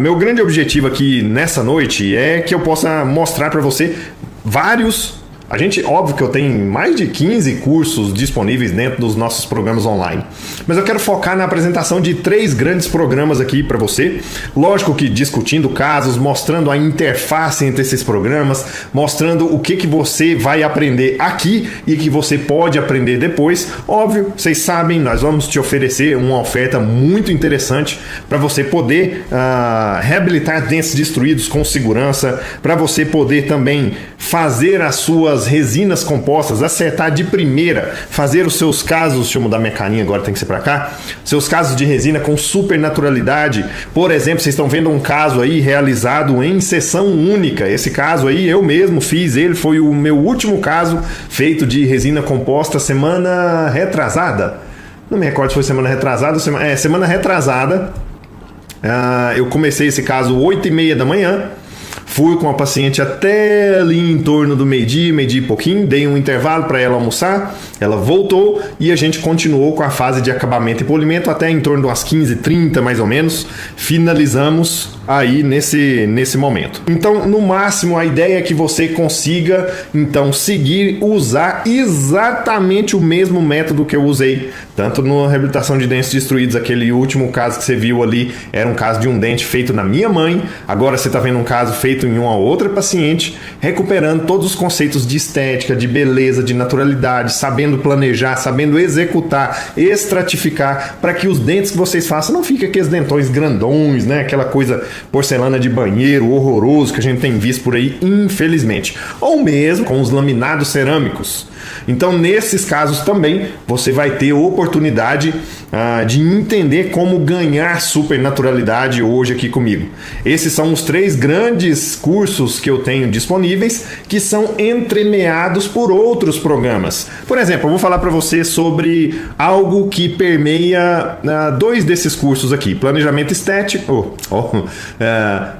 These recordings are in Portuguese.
Meu grande objetivo aqui nessa noite é que eu possa mostrar para você vários... óbvio que eu tenho mais de 15 cursos disponíveis dentro dos nossos programas online, mas eu quero focar na apresentação de 3 grandes programas aqui para você. Lógico que discutindo casos, mostrando a interface entre esses programas, mostrando o que você vai aprender aqui e que você pode aprender depois. Óbvio, vocês sabem, nós vamos te oferecer uma oferta muito interessante para você poder reabilitar dentes destruídos com segurança, para você poder também fazer as suas resinas compostas, acertar de primeira, fazer os seus casos, deixa eu mudar minha carinha agora, tem que ser para cá, seus casos de resina com super naturalidade. Por exemplo, vocês estão vendo um caso aí realizado em sessão única. Esse caso aí eu mesmo fiz, ele foi o meu último caso feito de resina composta semana retrasada. Não me recordo se foi semana retrasada, semana retrasada. Eu comecei esse caso 8h30 da manhã. Fui com a paciente até ali em torno do meio-dia e pouquinho, dei um intervalo para ela almoçar, ela voltou e a gente continuou com a fase de acabamento e polimento até em torno das 15h30 mais ou menos, finalizamos aí nesse momento. Então, no máximo, a ideia é que você consiga, então, usar exatamente o mesmo método que eu usei, tanto na reabilitação de dentes destruídos, aquele último caso que você viu ali, era um caso de um dente feito na minha mãe, agora você está vendo um caso feito em uma outra paciente, recuperando todos os conceitos de estética, de beleza, de naturalidade, sabendo planejar, sabendo executar, estratificar, para que os dentes que vocês façam não fiquem aqueles dentões grandões, né? Aquela coisa porcelana de banheiro horroroso que a gente tem visto por aí, infelizmente. Ou mesmo com os laminados cerâmicos. Então, nesses casos também, você vai ter oportunidade de entender como ganhar super naturalidade hoje aqui comigo. Esses são os 3 grandes cursos que eu tenho disponíveis, que são entremeados por outros programas. Por exemplo, eu vou falar para você sobre algo que permeia 2 desses cursos aqui: planejamento estético,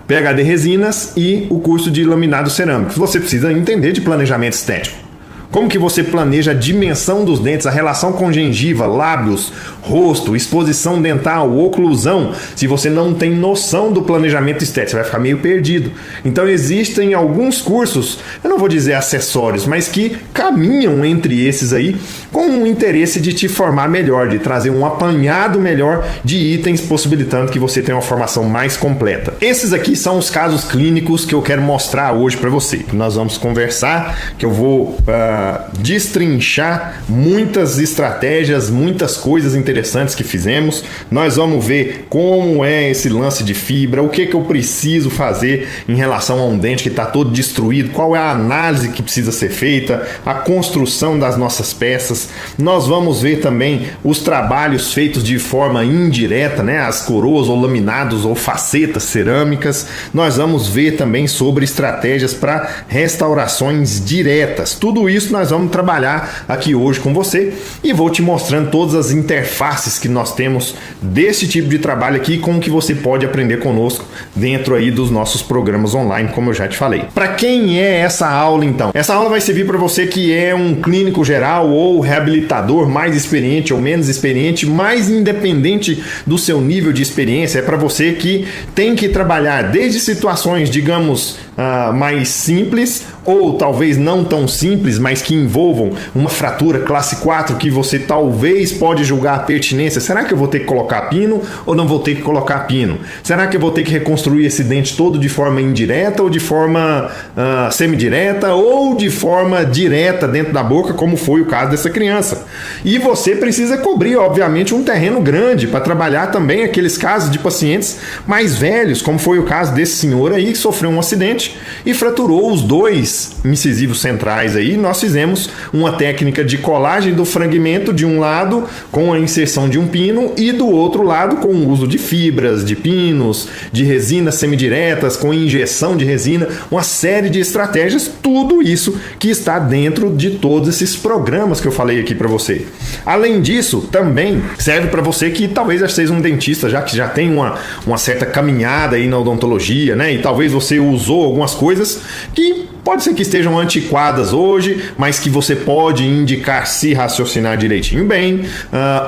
PhD Resinas e o curso de laminados cerâmicos. Você precisa entender de planejamento estético. Como que você planeja a dimensão dos dentes, a relação com gengiva, lábios, rosto, exposição dental, oclusão? Se você não tem noção do planejamento estético, você vai ficar meio perdido. Então existem alguns cursos, eu não vou dizer acessórios, mas que caminham entre esses aí com o interesse de te formar melhor, de trazer um apanhado melhor de itens, possibilitando que você tenha uma formação mais completa. Esses aqui são os casos clínicos que eu quero mostrar hoje para você. Nós vamos conversar, que eu vou destrinchar muitas estratégias, muitas coisas interessantes que fizemos. Nós vamos ver como é esse lance de fibra, o que eu preciso fazer em relação a um dente que está todo destruído, qual é a análise que precisa ser feita, a construção das nossas peças. Nós vamos ver também os trabalhos feitos de forma indireta, né? As coroas ou laminados ou facetas cerâmicas. Nós vamos ver também sobre estratégias para restaurações diretas. Tudo isso nós vamos trabalhar aqui hoje com você e vou te mostrando todas as interfaces que nós temos desse tipo de trabalho aqui, com o que você pode aprender conosco dentro aí dos nossos programas online, como eu já te falei. Para quem é essa aula então? Essa aula vai servir para você que é um clínico geral ou reabilitador mais experiente ou menos experiente, mais independente do seu nível de experiência. É para você que tem que trabalhar desde situações, digamos, mais simples ou talvez não tão simples, mas que envolvam uma fratura classe 4 que você talvez pode julgar a pertinência. Será que eu vou ter que colocar pino ou não vou ter que colocar pino? Será que eu vou ter que reconstruir esse dente todo de forma indireta ou de forma semidireta ou de forma direta dentro da boca, como foi o caso dessa criança? E você precisa cobrir, obviamente, um terreno grande para trabalhar também aqueles casos de pacientes mais velhos, como foi o caso desse senhor aí que sofreu um acidente e fraturou os 2 incisivos centrais aí. Nós fizemos uma técnica de colagem do fragmento de um lado com a inserção de um pino e do outro lado com o uso de fibras, de pinos, de resinas semidiretas, com injeção de resina, uma série de estratégias, tudo isso que está dentro de todos esses programas que eu falei aqui para você. Além disso, também serve para você que talvez já seja um dentista, já que já tem uma certa caminhada aí na odontologia, né? E talvez você usou algumas coisas que pode ser que estejam antiquadas hoje, mas que você pode indicar se raciocinar direitinho bem,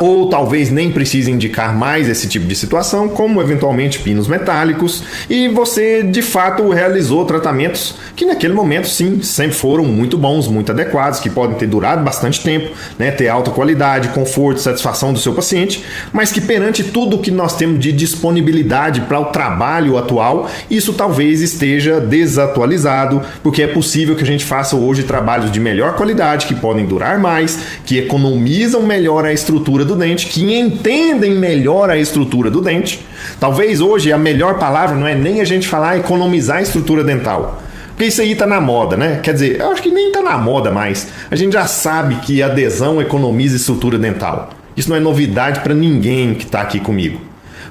ou talvez nem precise indicar mais esse tipo de situação, como eventualmente pinos metálicos, e você de fato realizou tratamentos que naquele momento sim, sempre foram muito bons, muito adequados, que podem ter durado bastante tempo, né, ter alta qualidade, conforto, satisfação do seu paciente, mas que perante tudo que nós temos de disponibilidade para o trabalho atual, isso talvez esteja desatualizado, porque é possível que a gente faça hoje trabalhos de melhor qualidade, que podem durar mais, que economizam melhor a estrutura do dente, que entendem melhor a estrutura do dente. Talvez hoje a melhor palavra não é nem a gente falar economizar a estrutura dental, porque isso aí tá na moda, né? Quer dizer, eu acho que nem tá na moda mais. A gente já sabe que adesão economiza estrutura dental. Isso não é novidade para ninguém que está aqui comigo.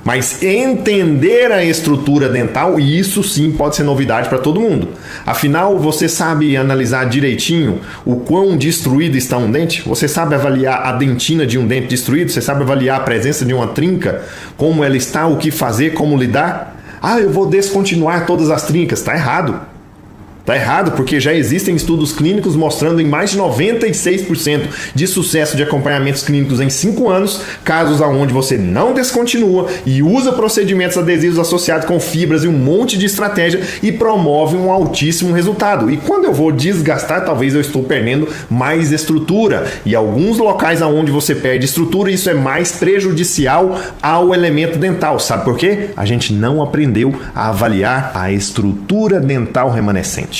Mas entender a estrutura dental, isso sim pode ser novidade para todo mundo. Afinal, você sabe analisar direitinho o quão destruído está um dente? Você sabe avaliar a dentina de um dente destruído? Você sabe avaliar a presença de uma trinca? Como ela está? O que fazer? Como lidar? Ah, eu vou descontinuar todas as trincas. Está errado. Está errado, porque já existem estudos clínicos mostrando em mais de 96% de sucesso de acompanhamentos clínicos em 5 anos, casos onde você não descontinua e usa procedimentos adesivos associados com fibras e um monte de estratégia e promove um altíssimo resultado. E quando eu vou desgastar, talvez eu estou perdendo mais estrutura. E alguns locais onde você perde estrutura, isso é mais prejudicial ao elemento dental. Sabe por quê? A gente não aprendeu a avaliar a estrutura dental remanescente.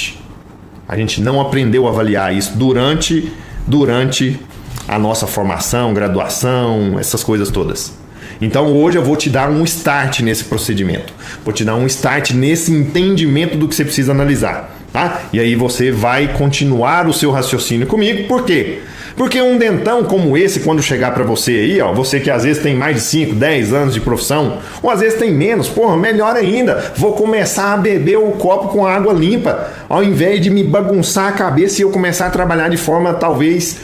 A gente não aprendeu a avaliar isso durante a nossa formação, graduação, essas coisas todas. Então hoje eu vou te dar um start nesse procedimento. Vou te dar um start nesse entendimento do que você precisa analisar, tá? E aí você vai continuar o seu raciocínio comigo. Por quê? Porque um dentão como esse, quando chegar para você aí, ó, você que às vezes tem mais de 5, 10 anos de profissão, ou às vezes tem menos, porra, melhor ainda, vou começar a beber o copo com água limpa, ao invés de me bagunçar a cabeça e eu começar a trabalhar de forma talvez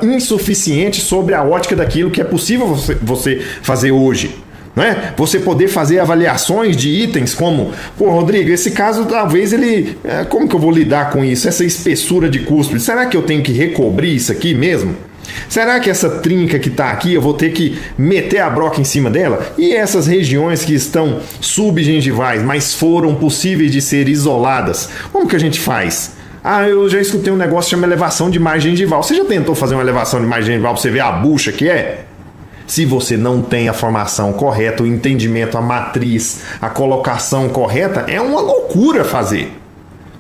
insuficiente sobre a ótica daquilo que é possível você fazer hoje. Né? Você poder fazer avaliações de itens como, pô, Rodrigo, esse caso talvez ele, como que eu vou lidar com isso? Essa espessura de cuspe, será que eu tenho que recobrir isso aqui mesmo? Será que essa trinca que está aqui eu vou ter que meter a broca em cima dela? E essas regiões que estão subgengivais, mas foram possíveis de ser isoladas, como que a gente faz? Ah, eu já escutei um negócio que chama elevação de margem gengival. Você já tentou fazer uma elevação de margem gengival para você ver a bucha que é? Se você não tem a formação correta, o entendimento, a matriz, a colocação correta, é uma loucura fazer.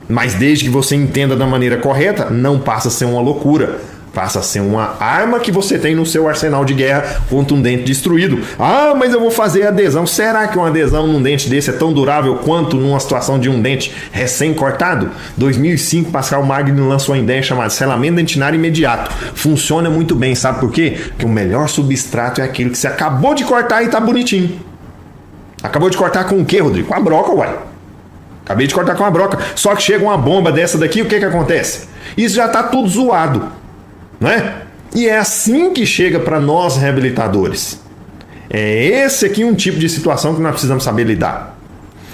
Mas desde que você entenda da maneira correta, não passa a ser uma loucura. Passa a ser uma arma que você tem no seu arsenal de guerra contra um dente destruído. Ah, mas eu vou fazer adesão. Será que uma adesão num dente desse é tão durável quanto numa situação de um dente recém-cortado? 2005, Pascal Magno lançou uma ideia chamada selamento dentinário imediato. Funciona muito bem, sabe por quê? Porque o melhor substrato é aquele que você acabou de cortar e tá bonitinho. Acabou de cortar com o quê, Rodrigo? Com a broca, uai. Acabei de cortar com a broca. Só que chega uma bomba dessa daqui, o que acontece? Isso já tá tudo zoado. Não é? E é assim que chega para nós reabilitadores. É esse aqui um tipo de situação que nós precisamos saber lidar.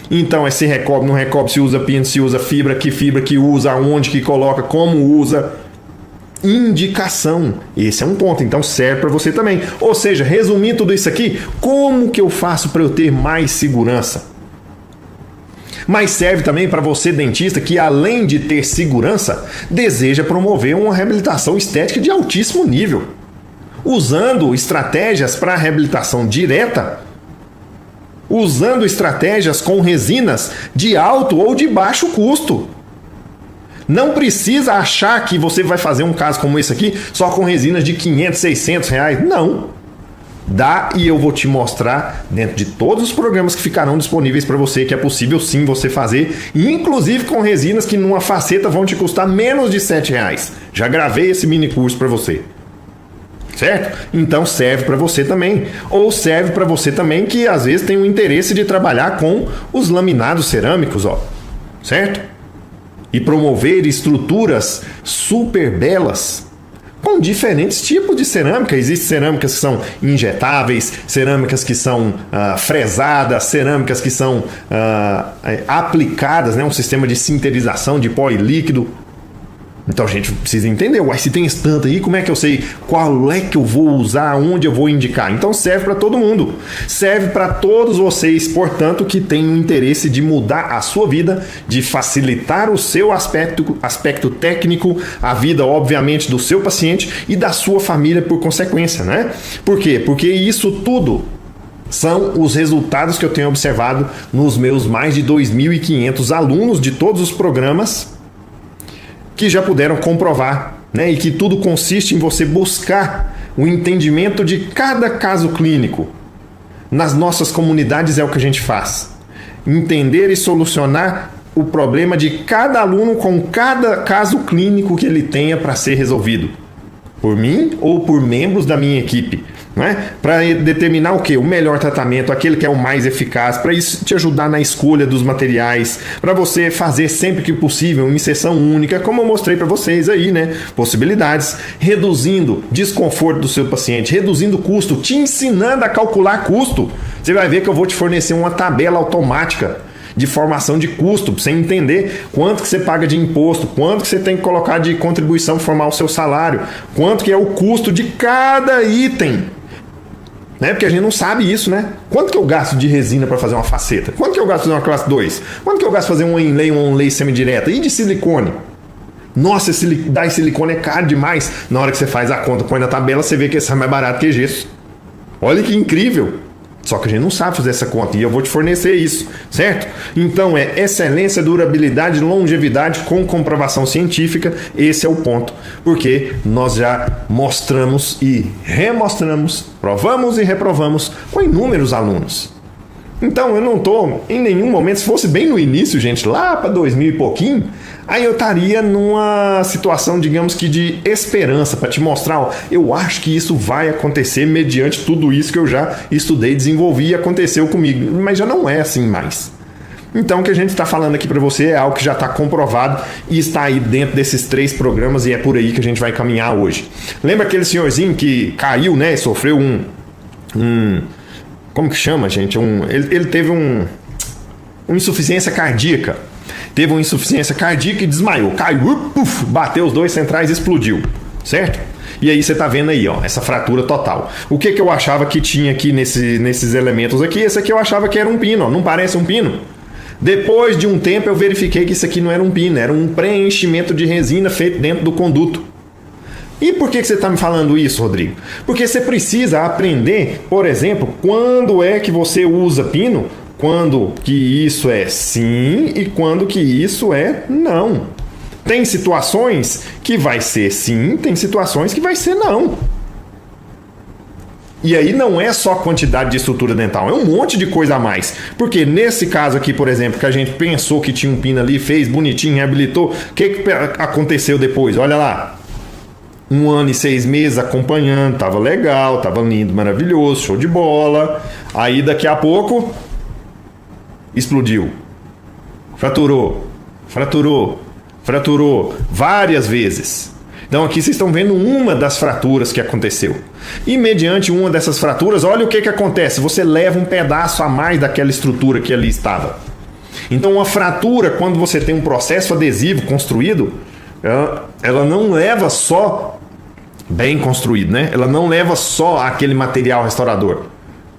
Então é se recobre, não recobre, se usa pino, se usa fibra que usa, aonde que coloca, como usa. Indicação. Esse é um ponto, então serve para você também. Ou seja, resumindo tudo isso aqui, como que eu faço para eu ter mais segurança? Mas serve também para você, dentista, que além de ter segurança, deseja promover uma reabilitação estética de altíssimo nível, usando estratégias para reabilitação direta, usando estratégias com resinas de alto ou de baixo custo. Não precisa achar que você vai fazer um caso como esse aqui só com resinas de 500, 600 reais. Não. Dá, e eu vou te mostrar dentro de todos os programas que ficarão disponíveis para você que é possível sim você fazer, inclusive com resinas que numa faceta vão te custar menos de R$7. Já gravei esse mini curso para você. Certo? Então serve para você também. Ou serve para você também que às vezes tem o interesse de trabalhar com os laminados cerâmicos, ó. Certo? E promover estruturas super belas, com diferentes tipos de cerâmica. Existem cerâmicas que são injetáveis, cerâmicas que são fresadas, cerâmicas que são aplicadas, né? Um sistema de sinterização de pó e líquido. Então a gente precisa entender, se tem esse tanto aí, como é que eu sei qual é que eu vou usar, onde eu vou indicar? Então serve para todo mundo, serve para todos vocês, portanto, que têm o interesse de mudar a sua vida, de facilitar o seu aspecto técnico, a vida, obviamente, do seu paciente e da sua família por consequência, né? Por quê? Porque isso tudo são os resultados que eu tenho observado nos meus mais de 2.500 alunos de todos os programas, que já puderam comprovar, né? E que tudo consiste em você buscar o entendimento de cada caso clínico. Nas nossas comunidades é o que a gente faz. Entender e solucionar o problema de cada aluno com cada caso clínico que ele tenha para ser resolvido. Por mim ou por membros da minha equipe. Né? Para determinar o que? O melhor tratamento, aquele que é o mais eficaz, para isso te ajudar na escolha dos materiais, para você fazer sempre que possível uma inserção única, como eu mostrei para vocês aí, né? Possibilidades, reduzindo desconforto do seu paciente, reduzindo custo, te ensinando a calcular custo. Você vai ver que eu vou te fornecer uma tabela automática de formação de custo, para você entender quanto que você paga de imposto, quanto que você tem que colocar de contribuição para formar o seu salário, quanto que é o custo de cada item. Né? Porque a gente não sabe isso, né? Quanto que eu gasto de resina para fazer uma faceta? Quanto que eu gasto de uma classe 2? Quanto que eu gasto para fazer um onlay semidireta? E de silicone? Nossa, dar silicone é caro demais. Na hora que você faz a conta, põe na tabela, você vê que esse é mais barato que gesso. Olha que incrível! Só que a gente não sabe fazer essa conta e eu vou te fornecer isso, certo? Então é excelência, durabilidade, longevidade com comprovação científica. Esse é o ponto, porque nós já mostramos e remostramos, provamos e reprovamos com inúmeros alunos. Então eu não estou em nenhum momento, se fosse bem no início, gente, lá para 2000 e pouquinho, aí eu estaria numa situação, digamos que de esperança, para te mostrar, ó, eu acho que isso vai acontecer mediante tudo isso que eu já estudei, desenvolvi e aconteceu comigo, mas já não é assim mais. Então o que a gente está falando aqui para você é algo que já está comprovado e está aí dentro desses 3 programas e é por aí que a gente vai caminhar hoje. Lembra aquele senhorzinho que caiu, né, e sofreu como que chama, gente? Ele teve uma insuficiência cardíaca. Teve uma insuficiência cardíaca e desmaiou. Caiu, puf, bateu os 2 centrais e explodiu. Certo? E aí você tá vendo aí, ó, essa fratura total. O que eu achava que tinha aqui nesses elementos aqui? Esse aqui eu achava que era um pino, ó. Não parece um pino? Depois de um tempo eu verifiquei que isso aqui não era um pino, era um preenchimento de resina feito dentro do conduto. E por que você está me falando isso, Rodrigo? Porque você precisa aprender, por exemplo, quando é que você usa pino, quando que isso é sim e quando que isso é não. Tem situações que vai ser sim, tem situações que vai ser não. E aí não é só quantidade de estrutura dental, é um monte de coisa a mais. Porque nesse caso aqui, por exemplo, que a gente pensou que tinha um pino ali, fez bonitinho, reabilitou, o que aconteceu depois? Olha lá. 1 ano e 6 meses acompanhando, tava legal, tava lindo, maravilhoso, show de bola. Aí daqui a pouco explodiu, fraturou várias vezes. Então aqui vocês estão vendo uma das fraturas que aconteceu. E mediante uma dessas fraturas, olha o que acontece, você leva um pedaço a mais daquela estrutura que ali estava. Então uma fratura, quando você tem um processo adesivo construído, ela não leva só bem construído, né? Ela não leva só aquele material restaurador.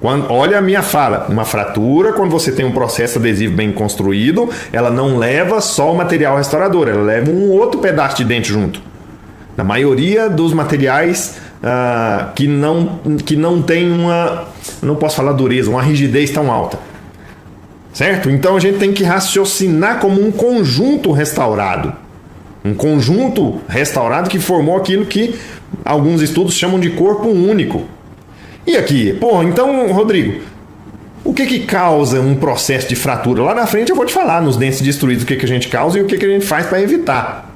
Olha a minha fala, uma fratura, quando você tem um processo adesivo bem construído, ela não leva só o material restaurador, ela leva um outro pedaço de dente junto. Na maioria dos materiais que não tem não posso falar dureza, uma rigidez tão alta. Certo? Então a gente tem que raciocinar como um conjunto restaurado. Um conjunto restaurado que formou aquilo que alguns estudos chamam de corpo único. E aqui? Então, Rodrigo, o que causa um processo de fratura? Lá na frente eu vou te falar nos dentes destruídos o que a gente causa e o que a gente faz para evitar.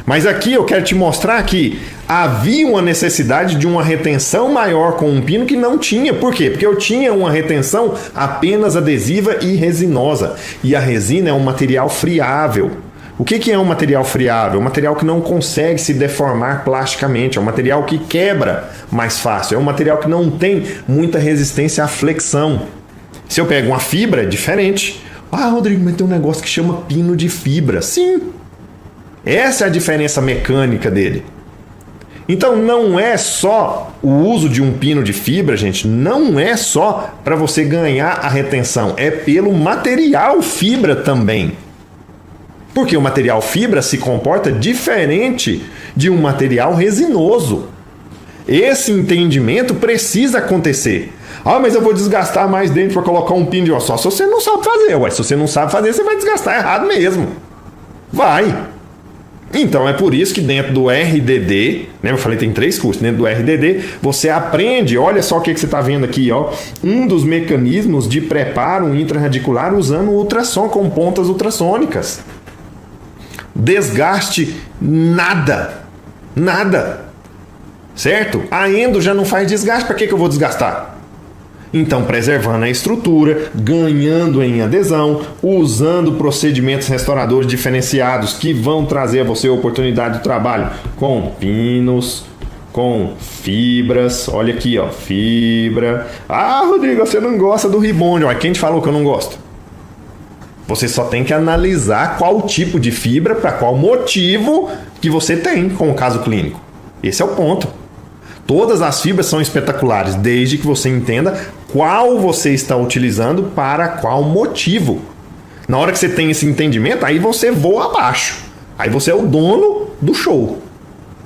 Mas aqui eu quero te mostrar que havia uma necessidade de uma retenção maior com um pino que não tinha. Por quê? Porque eu tinha uma retenção apenas adesiva e resinosa. E a resina é um material friável. O que é um material friável? É um material que não consegue se deformar plasticamente, é um material que quebra mais fácil, é um material que não tem muita resistência à flexão. Se eu pego uma fibra, é diferente. Ah, Rodrigo, mas tem um negócio que chama pino de fibra. Sim, essa é a diferença mecânica dele. Então não é só o uso de um pino de fibra, gente, não é só para você ganhar a retenção, é pelo material fibra também. Porque o material fibra se comporta diferente de um material resinoso. Esse entendimento precisa acontecer. Ah, mas eu vou desgastar mais dentro para colocar um pino de osso. Só se você não sabe fazer. Ué, se você não sabe fazer, você vai desgastar errado mesmo. Vai. Então é por isso que dentro do RDD, né, eu falei tem 3 cursos, dentro do RDD você aprende, olha só o que você está vendo aqui, ó, um dos mecanismos de preparo intraradicular usando o ultrassom com pontas ultrassônicas. Desgaste nada, certo? A endo já não faz desgaste, para que eu vou desgastar? Então, preservando a estrutura, ganhando em adesão, usando procedimentos restauradores diferenciados que vão trazer a você a oportunidade de trabalho com pinos, com fibras. Olha aqui, ó, fibra. Ah, Rodrigo, você não gosta do ribond. Olha, quem te falou que eu não gosto? Você só tem que analisar qual tipo de fibra para qual motivo que você tem com o caso clínico. Esse é o ponto. Todas as fibras são espetaculares, desde que você entenda qual você está utilizando para qual motivo. Na hora que você tem esse entendimento, aí você voa abaixo. Aí você é o dono do show.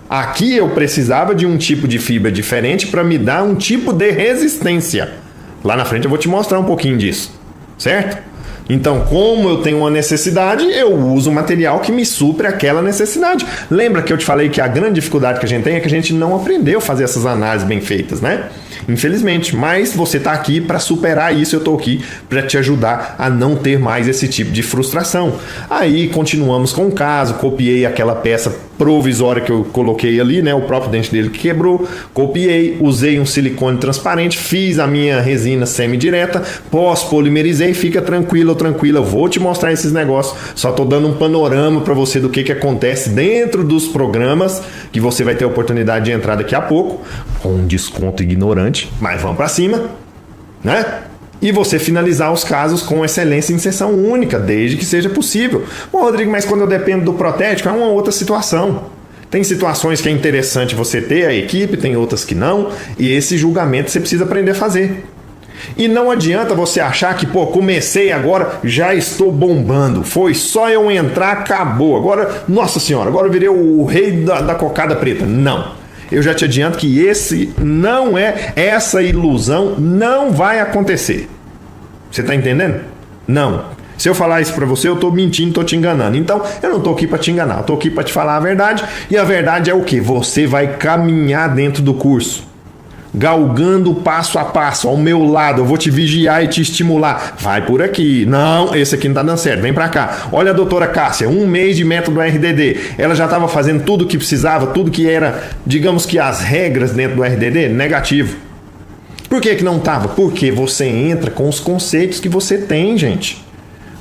Aqui eu precisava de um tipo de fibra diferente para me dar um tipo de resistência. Lá na frente eu vou te mostrar um pouquinho disso, certo? Então, como eu tenho uma necessidade, eu uso o material que me supre aquela necessidade. Lembra que eu te falei que a grande dificuldade que a gente tem é que a gente não aprendeu a fazer essas análises bem feitas, né? Infelizmente, mas você está aqui para superar isso, eu estou aqui para te ajudar a não ter mais esse tipo de frustração. Aí continuamos com o caso, copiei aquela peça provisória que eu coloquei ali, né? O próprio dente dele que quebrou, copiei, usei um silicone transparente, fiz a minha resina semidireta, pós-polimerizei, fica tranquilo ou tranquila, eu vou te mostrar esses negócios, só estou dando um panorama para você do que acontece dentro dos programas, que você vai ter a oportunidade de entrar daqui a pouco, com um desconto ignorante, mas vamos para cima, né? E você finalizar os casos com excelência em sessão única, desde que seja possível. Bom, Rodrigo, mas quando eu dependo do protético, é uma outra situação. Tem situações que é interessante você ter a equipe, tem outras que não, e esse julgamento você precisa aprender a fazer. E não adianta você achar que, pô, comecei agora, já estou bombando, foi só eu entrar, acabou. Agora, nossa senhora, agora eu virei o rei da cocada preta. Não. Eu já te adianto que essa ilusão não vai acontecer. Você está entendendo? Não. Se eu falar isso para você, eu estou mentindo, estou te enganando. Então, eu não estou aqui para te enganar, eu estou aqui para te falar a verdade. E a verdade é o quê? Você vai caminhar dentro do curso, galgando passo a passo, ao meu lado, eu vou te vigiar e te estimular. Vai por aqui. Não, esse aqui não tá dando certo, vem pra cá. Olha a doutora Cássia, 1 mês de método RDD. Ela já estava fazendo tudo o que precisava, tudo que era, digamos que as regras dentro do RDD? Negativo. Por que não estava? Porque você entra com os conceitos que você tem, gente.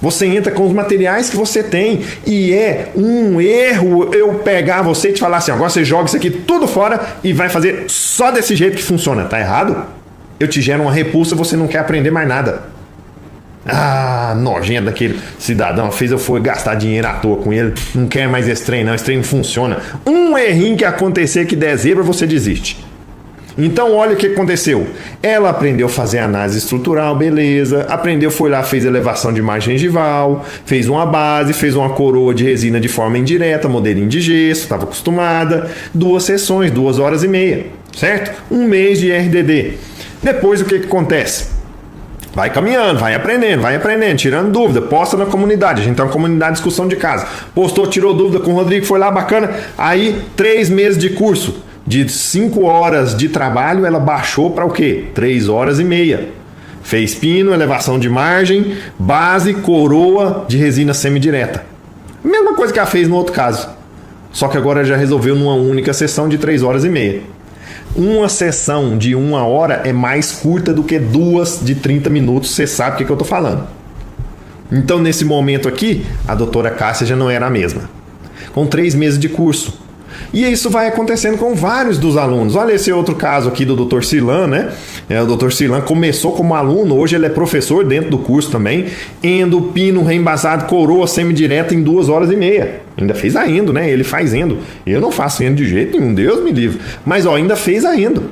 Você entra com os materiais que você tem. E é um erro eu pegar você e te falar assim, agora você joga isso aqui tudo fora e vai fazer só desse jeito que funciona. Tá errado? Eu te gero uma repulsa, você não quer aprender mais nada. Ah, nojento daquele cidadão. Fez eu for gastar dinheiro à toa com ele. Não quer mais esse trem não, esse trem não funciona. Um errinho que acontecer que der zebra, você desiste. Então, olha o que aconteceu. Ela aprendeu a fazer análise estrutural, beleza. Aprendeu, foi lá, fez elevação de margem gengival, fez uma base, fez uma coroa de resina de forma indireta, modelinho de gesso, estava acostumada. 2 sessões, 2 horas e meia, certo? 1 mês de RDD. Depois, o que acontece? Vai caminhando, vai aprendendo, tirando dúvida, posta na comunidade. A gente tem uma comunidade de discussão de caso. Postou, tirou dúvida com o Rodrigo, foi lá, bacana. Aí, 3 meses de curso. De 5 horas de trabalho, ela baixou para o quê? 3 horas e meia. Fez pino, elevação de margem, base, coroa de resina semidireta. Mesma coisa que ela fez no outro caso. Só que agora já resolveu numa única sessão de 3 horas e meia. Uma sessão de 1 hora é mais curta do que 2 de 30 minutos. Você sabe o que eu estou falando. Então, nesse momento aqui, a doutora Cássia já não era a mesma. Com 3 meses de curso. E isso vai acontecendo com vários dos alunos. Olha esse outro caso aqui do Dr. Silan, né? O Dr. Silan começou como aluno, hoje ele é professor dentro do curso também. Endo, pino, reembasado, coroa, semidireta em 2 horas e meia. Ainda fez a endo, né? Ele faz endo. Eu não faço endo de jeito nenhum, Deus me livre. Mas ainda fez a endo.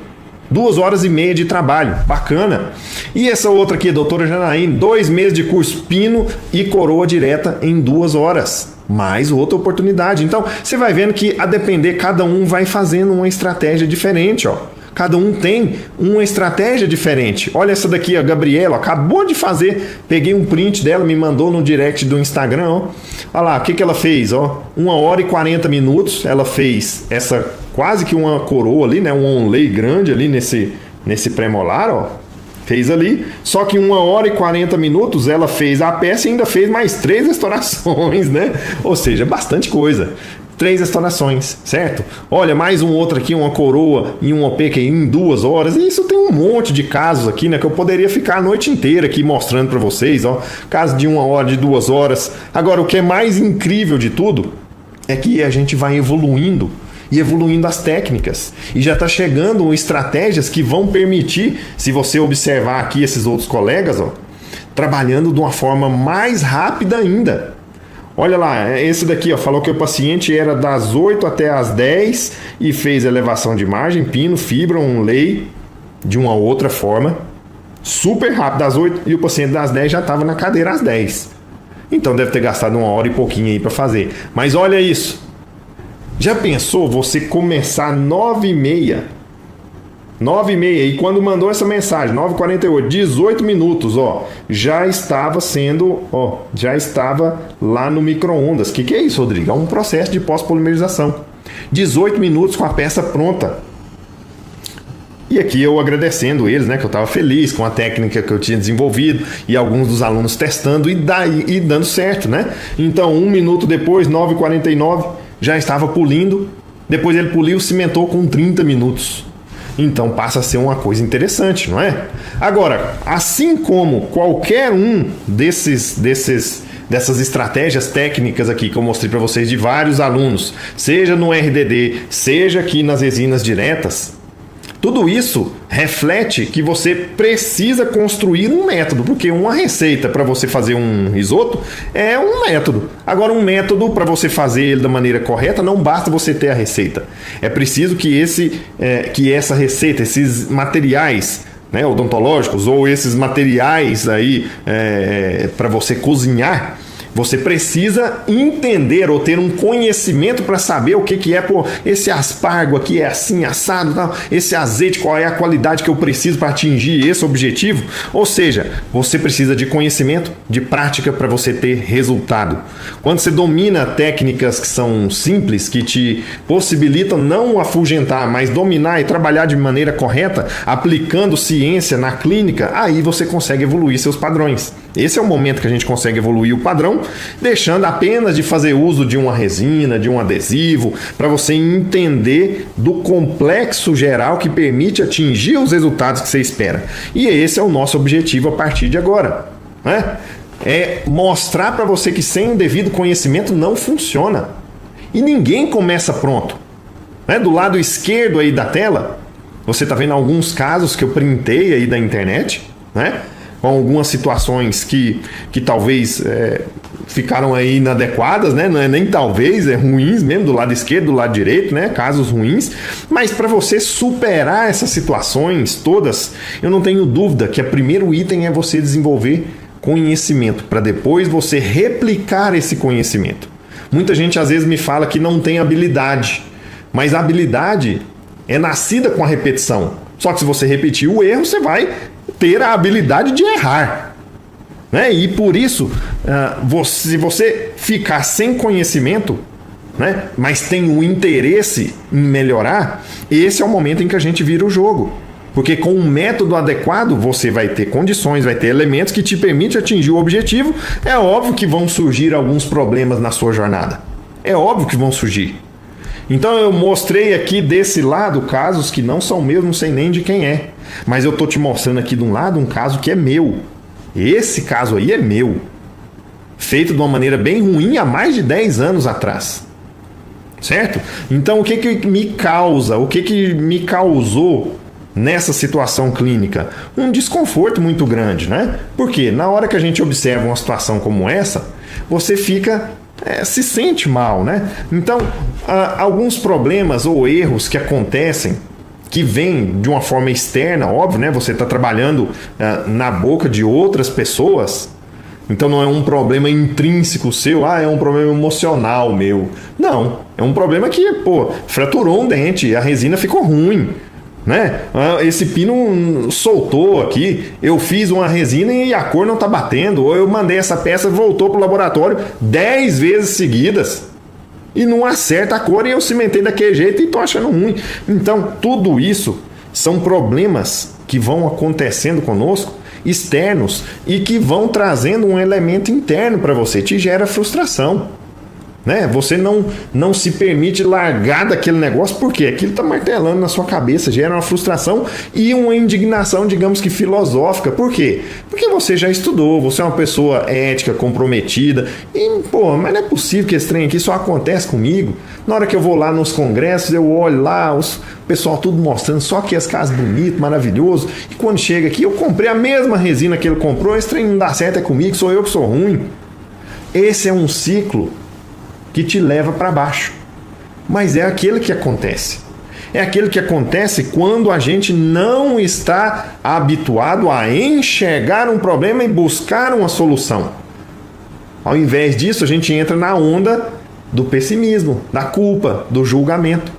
2 horas e meia de trabalho, bacana. E essa outra aqui, doutora Janaína, 2 meses de curso, pino e coroa direta em 2 horas. Mais outra oportunidade. Então, você vai vendo que, a depender, cada um vai fazendo uma estratégia diferente, ó. Cada um tem uma estratégia diferente. Olha essa daqui, a Gabriela, acabou de fazer. Peguei um print dela, me mandou no direct do Instagram, ó. Olha lá, o que ela fez, ó. 1 hora e 40 minutos, ela fez essa quase que uma coroa ali, né? Um onlay grande ali nesse premolar, ó. Fez ali, só que 1 hora e 40 minutos ela fez a peça e ainda fez mais 3 restaurações, né? Ou seja, bastante coisa. 3 restaurações, certo? Olha, mais um outro aqui, uma coroa e um OP em 2 horas. E isso tem um monte de casos aqui, né? Que eu poderia ficar a noite inteira aqui mostrando para vocês, ó. Caso de 1 hora, de 2 horas. Agora, o que é mais incrível de tudo é que a gente vai evoluindo e evoluindo as técnicas. E já está chegando estratégias que vão permitir, se você observar aqui esses outros colegas, ó, trabalhando de uma forma mais rápida ainda. Olha lá, esse daqui ó, falou que o paciente era das 8 até as 10 e fez elevação de margem, pino, fibra, um lay de uma outra forma. Super rápido, das 8 e o paciente das 10 já estava na cadeira às 10. Então deve ter gastado 1 hora e pouquinho aí para fazer. Mas olha isso. Já pensou você começar 9h30? 9h30, e quando mandou essa mensagem, 9h48, 18 minutos, ó, já estava lá no micro-ondas. O que é isso, Rodrigo? É um processo de pós-polimerização. 18 minutos com a peça pronta. E aqui eu agradecendo eles, né, que eu estava feliz com a técnica que eu tinha desenvolvido e alguns dos alunos testando e dando certo, né? Então, 1 minuto depois, 9h49, já estava polindo. Depois ele poliu, cimentou com 30 minutos. Então passa a ser uma coisa interessante, não é? Agora, assim como qualquer um dessas estratégias técnicas aqui que eu mostrei para vocês de vários alunos, seja no RDD, seja aqui nas resinas diretas, tudo isso reflete que você precisa construir um método, porque uma receita para você fazer um risoto é um método. Agora, um método para você fazer ele da maneira correta, não basta você ter a receita. É preciso que essa receita, esses materiais, né, odontológicos ou esses materiais aí para você cozinhar, você precisa entender ou ter um conhecimento para saber o que é, pô, esse aspargo aqui é assim, assado, tal, esse azeite, qual é a qualidade que eu preciso para atingir esse objetivo. Ou seja, você precisa de conhecimento, de prática para você ter resultado. Quando você domina técnicas que são simples, que te possibilitam não afugentar, mas dominar e trabalhar de maneira correta, aplicando ciência na clínica, aí você consegue evoluir seus padrões. Esse é o momento que a gente consegue evoluir o padrão, deixando apenas de fazer uso de uma resina, de um adesivo, para você entender do complexo geral que permite atingir os resultados que você espera. E esse é o nosso objetivo a partir de agora, né? É mostrar para você que sem o devido conhecimento não funciona. E ninguém começa pronto, né? Do lado esquerdo aí da tela, você está vendo alguns casos que eu printei aí da internet, né? Com algumas situações que talvez ficaram aí inadequadas, né? Não é nem talvez, ruins mesmo, do lado esquerdo, do lado direito, né? Casos ruins. Mas para você superar essas situações todas, eu não tenho dúvida que o primeiro item é você desenvolver conhecimento, para depois você replicar esse conhecimento. Muita gente às vezes me fala que não tem habilidade, mas a habilidade é nascida com a repetição. Só que se você repetir o erro, você vai ter a habilidade de errar, né? E por isso, se você ficar sem conhecimento, né, mas tem o interesse em melhorar, esse é o momento em que a gente vira o jogo. Porque com um método adequado, você vai ter condições, vai ter elementos que te permitem atingir o objetivo. É óbvio que vão surgir alguns problemas na sua jornada. É óbvio que vão surgir. Então eu mostrei aqui desse lado casos que não são meus, não sei nem de quem é. Mas eu tô te mostrando aqui de um lado um caso que é meu. Esse caso aí é meu. feito de uma maneira bem ruim há mais de 10 anos atrás. Certo? Então, o que me causa, o que me causou nessa situação clínica? Um desconforto muito grande, né? Porque na hora que a gente observa uma situação como essa, você fica, se sente mal, né? Então, alguns problemas ou erros que acontecem, que vêm de uma forma externa, óbvio, né? Você está trabalhando na boca de outras pessoas. Então não é um problema intrínseco seu, é um problema emocional meu. Não, é um problema que, fraturou um dente, a resina ficou ruim, né? Esse pino soltou aqui, eu fiz uma resina e a cor não está batendo, ou eu mandei essa peça, voltou para o laboratório 10 vezes seguidas e não acerta a cor e eu cimentei daquele jeito e estou achando ruim. Então tudo isso são problemas que vão acontecendo conosco, externos, e que vão trazendo um elemento interno para você, te gera frustração, né? Você não se permite largar daquele negócio, porque aquilo está martelando na sua cabeça, gera uma frustração e uma indignação, digamos que filosófica. Por quê? Porque você já estudou, você é uma pessoa ética, comprometida, e mas não é possível que esse trem aqui só acontece comigo. Na hora que eu vou lá nos congressos, eu olho lá, o pessoal tudo mostrando só que as casas bonitas, maravilhoso, e quando chega aqui, eu comprei a mesma resina que ele comprou, esse trem não dá certo, é comigo, sou eu que sou ruim. Esse é um ciclo que te leva para baixo. Mas é aquele que acontece. É aquele que acontece quando a gente não está habituado a enxergar um problema e buscar uma solução. Ao invés disso, a gente entra na onda do pessimismo, da culpa, do julgamento.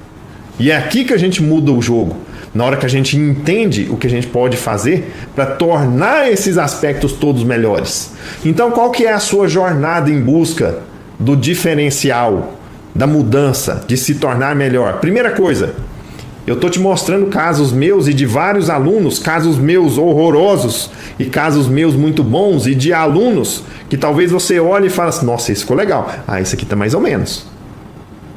E é aqui que a gente muda o jogo. Na hora que a gente entende o que a gente pode fazer para tornar esses aspectos todos melhores. Então, qual que é a sua jornada em busca do diferencial, da mudança, de se tornar melhor? Primeira coisa, eu estou te mostrando casos meus e de vários alunos, casos meus horrorosos e casos meus muito bons, e de alunos que talvez você olhe e fale assim, nossa, isso ficou legal. Isso aqui está mais ou menos.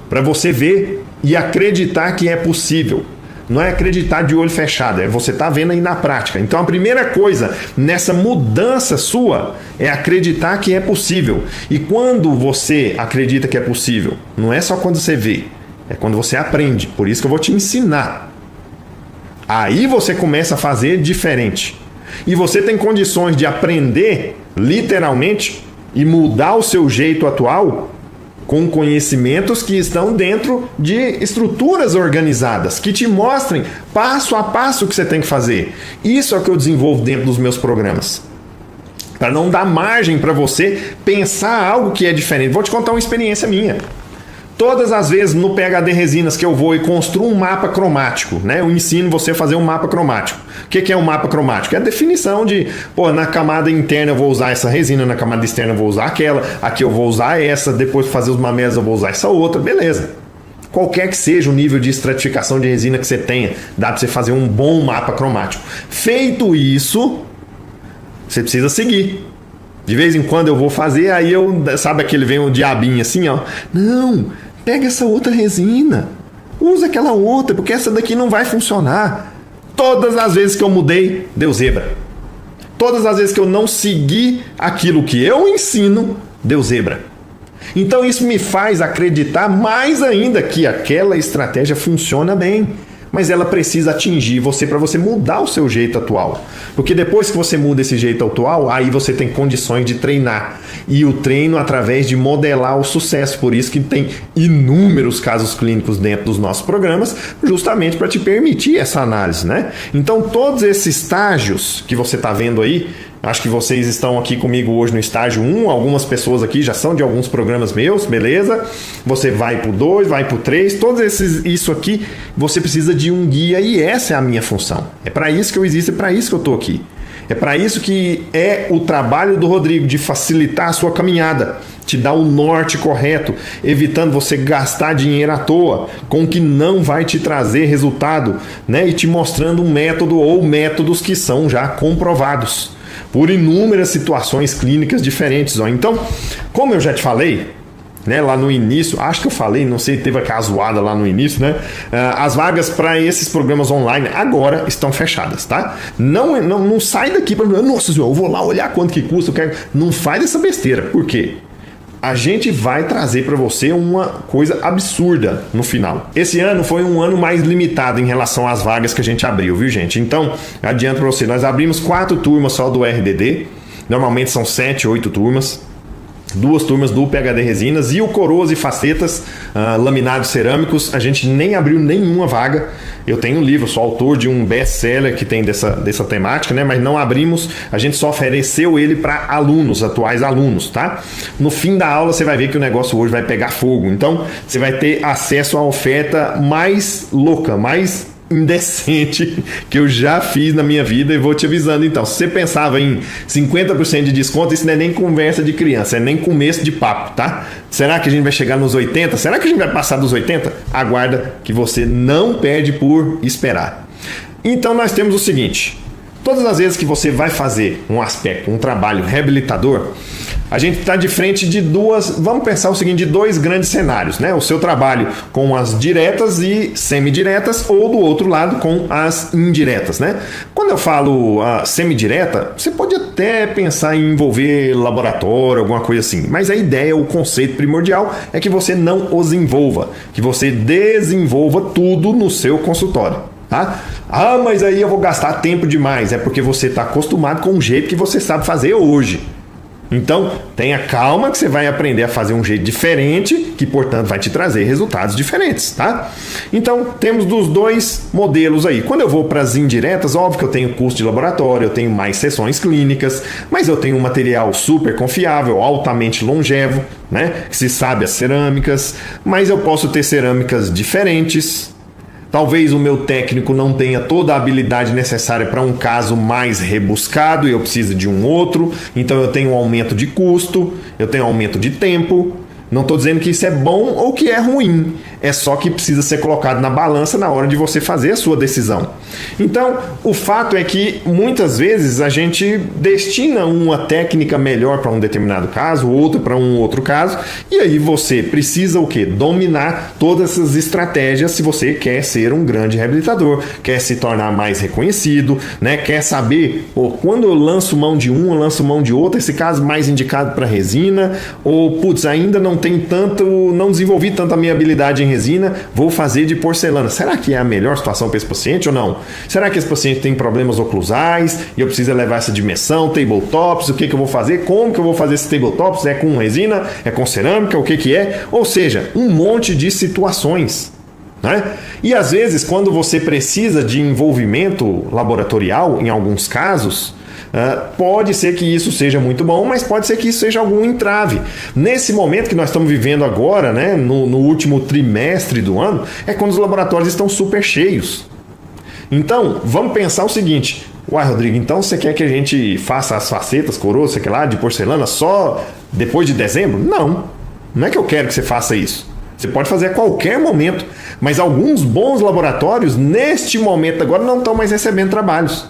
Para você ver e acreditar que é possível. Não é acreditar de olho fechado, é você tá vendo aí na prática. Então a primeira coisa nessa mudança sua é acreditar que é possível. E quando você acredita que é possível, não é só quando você vê, é quando você aprende. Por isso que eu vou te ensinar. Aí você começa a fazer diferente. E você tem condições de aprender literalmente e mudar o seu jeito atual com conhecimentos que estão dentro de estruturas organizadas, que te mostrem passo a passo o que você tem que fazer. Isso é o que eu desenvolvo dentro dos meus programas. Para não dar margem para você pensar algo que é diferente. Vou te contar uma experiência minha. Todas as vezes no PhD Resinas que eu vou e construo um mapa cromático, né? Eu ensino você a fazer um mapa cromático. O que é um mapa cromático? É a definição de, na camada interna eu vou usar essa resina, na camada externa eu vou usar aquela, aqui eu vou usar essa, depois de fazer os mamelos eu vou usar essa outra, beleza. Qualquer que seja o nível de estratificação de resina que você tenha, dá para você fazer um bom mapa cromático. Feito isso, você precisa seguir. De vez em quando eu vou fazer, aí sabe aquele vem um diabinho assim, ó. Não, pega essa outra resina, usa aquela outra, porque essa daqui não vai funcionar. Todas as vezes que eu mudei, deu zebra. Todas as vezes que eu não segui aquilo que eu ensino, deu zebra. Então isso me faz acreditar mais ainda que aquela estratégia funciona bem. Mas ela precisa atingir você para você mudar o seu jeito atual. Porque depois que você muda esse jeito atual, aí você tem condições de treinar. E o treino através de modelar o sucesso. Por isso que tem inúmeros casos clínicos dentro dos nossos programas, justamente para te permitir essa análise, né? Então todos esses estágios que você está vendo aí, acho que vocês estão aqui comigo hoje no estágio 1, algumas pessoas aqui já são de alguns programas meus, beleza? Você vai pro 2, vai pro 3, isso aqui, você precisa de um guia e essa é a minha função. É para isso que eu existo, é para isso que eu tô aqui. É para isso que é o trabalho do Rodrigo, de facilitar a sua caminhada, te dar o norte correto, evitando você gastar dinheiro à toa, com o que não vai te trazer resultado, né? E te mostrando um método ou métodos que são já comprovados por inúmeras situações clínicas diferentes. Então, como eu já te falei, né, lá no início, acho que eu falei, não sei, teve aquela zoada lá no início, né? As vagas para esses programas online agora estão fechadas, tá? Não sai daqui para nossa senhora, eu vou lá olhar quanto que custa, eu quero. Não faz essa besteira. Por quê? A gente vai trazer para você uma coisa absurda no final. Esse ano foi um ano mais limitado em relação às vagas que a gente abriu, viu, gente? Então, adianto para você, nós abrimos 4 turmas só do RDD, normalmente são 7, 8 turmas. 2 turmas do PHD Resinas e o Coroas e Facetas, laminados cerâmicos. A gente nem abriu nenhuma vaga. Eu tenho um livro, sou autor de um best-seller que tem dessa temática, né? Mas não abrimos, a gente só ofereceu ele para alunos, atuais alunos, tá? No fim da aula você vai ver que o negócio hoje vai pegar fogo. Então você vai ter acesso à oferta mais louca, mais indecente que eu já fiz na minha vida, e vou te avisando. Então, se você pensava em 50% de desconto, isso não é nem conversa de criança, é nem começo de papo, tá? Será que a gente vai chegar nos 80? Será que a gente vai passar dos 80? Aguarda, que você não perde por esperar. Então nós temos o seguinte: todas as vezes que você vai fazer um trabalho reabilitador, a gente está de frente de vamos pensar o seguinte, de 2 grandes cenários, né? O seu trabalho com as diretas e semidiretas, ou do outro lado com as indiretas, né? Quando eu falo semidireta, você pode até pensar em envolver laboratório, alguma coisa assim, mas a ideia, o conceito primordial é que você não os envolva, que você desenvolva tudo no seu consultório. Tá? Mas aí eu vou gastar tempo demais. É porque você está acostumado com o jeito que você sabe fazer hoje. Então, tenha calma que você vai aprender a fazer um jeito diferente, que, portanto, vai te trazer resultados diferentes, tá? Então, temos dos 2 modelos aí. Quando eu vou para as indiretas, óbvio que eu tenho custo de laboratório, eu tenho mais sessões clínicas, mas eu tenho um material super confiável, altamente longevo, né? Que se sabe as cerâmicas, mas eu posso ter cerâmicas diferentes. Talvez o meu técnico não tenha toda a habilidade necessária para um caso mais rebuscado e eu preciso de um outro. Então eu tenho um aumento de custo, eu tenho um aumento de tempo. Não estou dizendo que isso é bom ou que é ruim. É só que precisa ser colocado na balança na hora de você fazer a sua decisão. Então, o fato é que muitas vezes a gente destina uma técnica melhor para um determinado caso, outra para um outro caso, e aí você precisa o quê? Dominar todas essas estratégias se você quer ser um grande reabilitador, quer se tornar mais reconhecido, né? Quer saber, quando eu lanço mão de um, eu lanço mão de outro, esse caso mais indicado para resina, ou ainda não desenvolvi tanto a minha habilidade em resina, vou fazer de porcelana. Será que é a melhor situação para esse paciente ou não? Será que esse paciente tem problemas oclusais e eu preciso levar essa dimensão, tabletops, o que eu vou fazer? Como que eu vou fazer esse tabletops? É com resina? É com cerâmica? O que é? Ou seja, um monte de situações, né? E às vezes, quando você precisa de envolvimento laboratorial, em alguns casos, pode ser que isso seja muito bom, mas pode ser que isso seja algum entrave. Nesse momento que nós estamos vivendo agora, né, no último trimestre do ano, é quando os laboratórios estão super cheios. Então, vamos pensar o seguinte: Rodrigo, então você quer que a gente faça as facetas, coroas, sei lá, de porcelana só depois de dezembro? Não é que eu quero que você faça isso. Você pode fazer a qualquer momento, mas alguns bons laboratórios, neste momento agora, não estão mais recebendo trabalhos.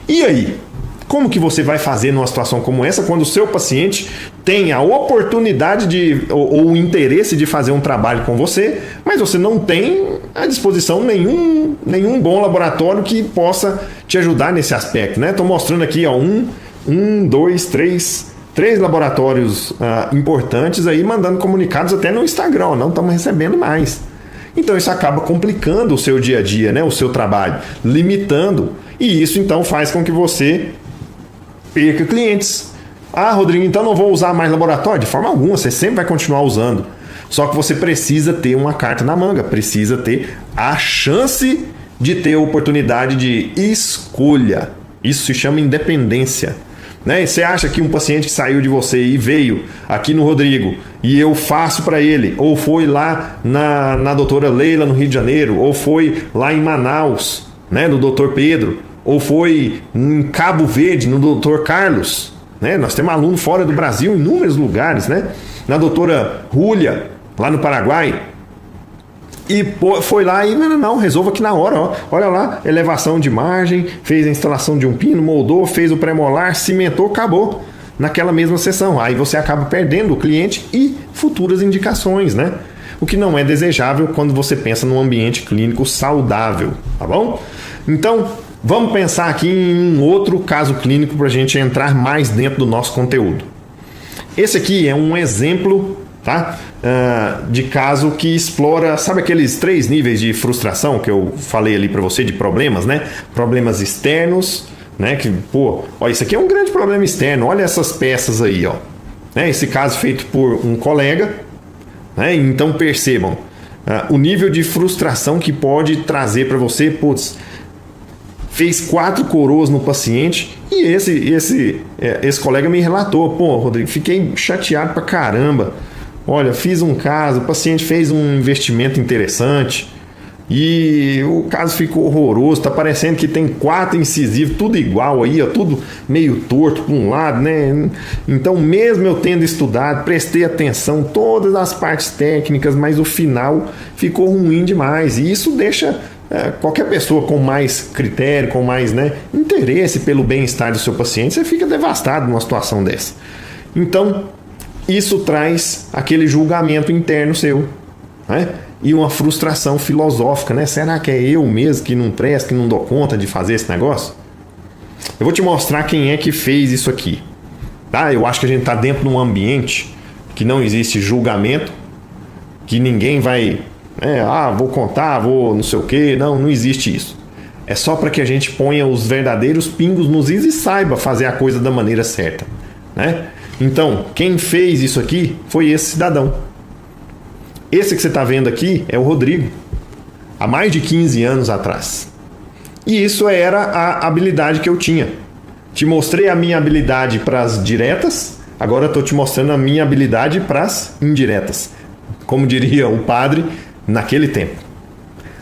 E aí? Como que você vai fazer numa situação como essa quando o seu paciente tem a oportunidade ou o interesse de fazer um trabalho com você, mas você não tem à disposição nenhum bom laboratório que possa te ajudar nesse aspecto, né? Estou mostrando aqui três laboratórios importantes aí mandando comunicados até no Instagram, não estamos recebendo mais. Então isso acaba complicando o seu dia a dia, né? O seu trabalho, limitando, e isso então faz com que você perca clientes. Rodrigo, então não vou usar mais laboratório? De forma alguma, você sempre vai continuar usando. Só que você precisa ter uma carta na manga, precisa ter a chance de ter a oportunidade de escolha. Isso se chama independência. Né? Você acha que um paciente que saiu de você e veio aqui no Rodrigo e eu faço para ele, ou foi lá na doutora Leila no Rio de Janeiro, ou foi lá em Manaus, né, no doutor Pedro, ou foi em Cabo Verde no doutor Carlos, né? Nós temos aluno fora do Brasil em inúmeros lugares, né? Na doutora Rúlia, lá no Paraguai, e foi lá e não, resolva aqui na hora, olha lá, elevação de margem, fez a instalação de um pino, moldou, fez o pré-molar, cimentou, acabou. naquela mesma sessão. Aí você acaba perdendo o cliente e futuras indicações, né? O que não é desejável quando você pensa num ambiente clínico saudável, tá bom? Então, vamos pensar aqui em um outro caso clínico para a gente entrar mais dentro do nosso conteúdo. Esse aqui é um exemplo, tá? De caso que explora, sabe aqueles 3 níveis de frustração que eu falei ali para você, de problemas, né? Problemas externos, né? Que, pô, ó, isso aqui é um grande problema externo, olha essas peças aí, ó. Esse caso feito por um colega, né? Então percebam o nível de frustração que pode trazer para você, putz, fez 4 coroas no paciente e esse colega me relatou, pô, Rodrigo, fiquei chateado pra caramba. Olha, fiz um caso, o paciente fez um investimento interessante e o caso ficou horroroso, tá parecendo que tem 4 incisivos, tudo igual aí, ó, tudo meio torto para um lado, né? Então, mesmo eu tendo estudado, prestei atenção todas as partes técnicas, mas o final ficou ruim demais e isso deixa qualquer pessoa com mais critério, com mais, né, interesse pelo bem-estar do seu paciente, você fica devastado numa situação dessa. Então, isso traz aquele julgamento interno seu, né? E uma frustração filosófica, né? Será que é eu mesmo que não presto, que não dou conta de fazer esse negócio? Eu vou te mostrar quem é que fez isso aqui, tá? Eu acho que a gente está dentro de um ambiente que não existe julgamento, que ninguém vai... vou contar, vou não sei o que. Não existe isso. É só para que a gente ponha os verdadeiros pingos nos is e saiba fazer a coisa da maneira certa, né? Então, quem fez isso aqui foi esse cidadão. Esse que você está vendo aqui é o Rodrigo, há mais de 15 anos atrás. E isso era a habilidade que eu tinha. Te mostrei a minha habilidade para as diretas, agora estou te mostrando a minha habilidade para as indiretas. Como diria o padre, naquele tempo,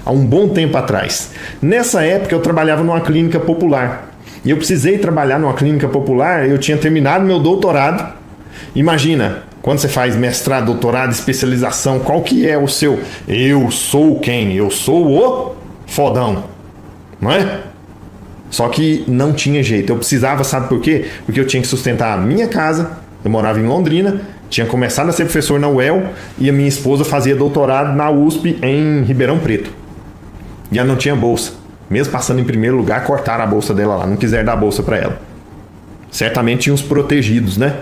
há um bom tempo atrás. Nessa época eu trabalhava numa clínica popular e eu precisei trabalhar numa clínica popular. Eu tinha terminado meu doutorado. Imagina, quando você faz mestrado, doutorado, especialização, qual que é o seu? Eu sou quem? Eu sou o fodão, não é? Só que não tinha jeito, eu precisava, sabe por quê? Porque eu tinha que sustentar a minha casa, eu morava em Londrina, tinha começado a ser professor na UEL e a minha esposa fazia doutorado na USP em Ribeirão Preto. E ela não tinha bolsa. Mesmo passando em primeiro lugar, cortaram a bolsa dela lá, não quiseram dar a bolsa para ela. Certamente tinha uns protegidos, né?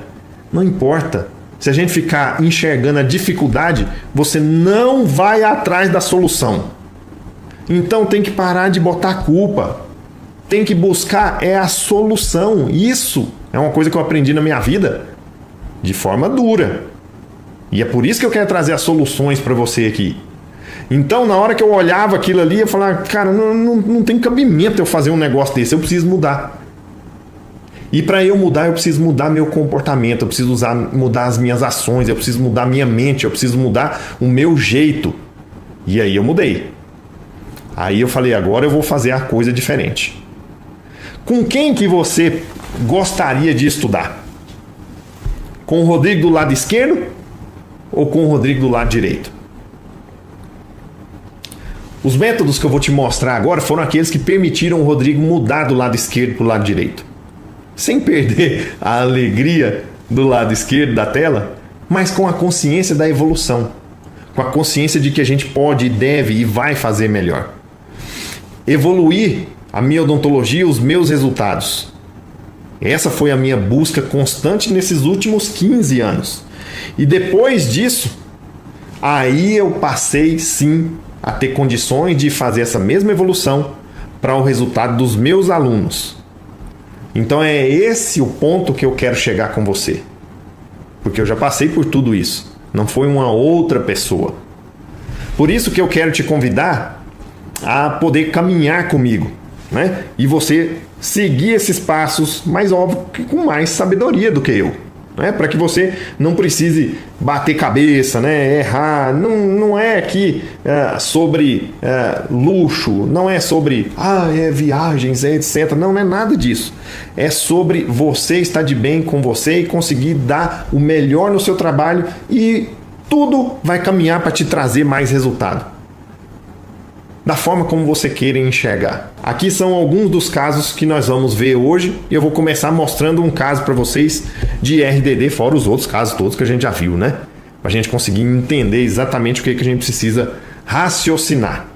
Não importa. Se a gente ficar enxergando a dificuldade, você não vai atrás da solução. Então tem que parar de botar culpa. Tem que buscar a solução. Isso é uma coisa que eu aprendi na minha vida de forma dura. E é por isso que eu quero trazer as soluções para você aqui. Então, na hora que eu olhava aquilo ali, eu falava, cara, não tem cabimento eu fazer um negócio desse, eu preciso mudar. E para eu mudar, eu preciso mudar meu comportamento, eu preciso mudar as minhas ações, eu preciso mudar minha mente, eu preciso mudar o meu jeito. E aí eu mudei. Aí eu falei, agora eu vou fazer a coisa diferente. Com quem que você gostaria de estudar? Com o Rodrigo do lado esquerdo ou com o Rodrigo do lado direito? Os métodos que eu vou te mostrar agora foram aqueles que permitiram o Rodrigo mudar do lado esquerdo para o lado direito. Sem perder a alegria do lado esquerdo da tela, mas com a consciência da evolução. Com a consciência de que a gente pode, deve e vai fazer melhor. Evoluir a minha odontologia, os meus resultados. Essa foi a minha busca constante nesses últimos 15 anos. E depois disso, aí eu passei sim a ter condições de fazer essa mesma evolução para o resultado dos meus alunos. Então é esse o ponto que eu quero chegar com você. Porque eu já passei por tudo isso. Não foi uma outra pessoa. Por isso que eu quero te convidar a poder caminhar comigo, né? E você seguir esses passos, mais óbvio que com mais sabedoria do que eu, né? Para que você não precise bater cabeça, né? Errar. Não é aqui sobre luxo, não é sobre viagens, etc. Não é nada disso. É sobre você estar de bem com você e conseguir dar o melhor no seu trabalho e tudo vai caminhar para te trazer mais resultado. da forma como você queira enxergar. Aqui são alguns dos casos que nós vamos ver hoje e eu vou começar mostrando um caso para vocês de RDD, fora os outros casos todos que a gente já viu, né? Para a gente conseguir entender exatamente o que a gente precisa raciocinar.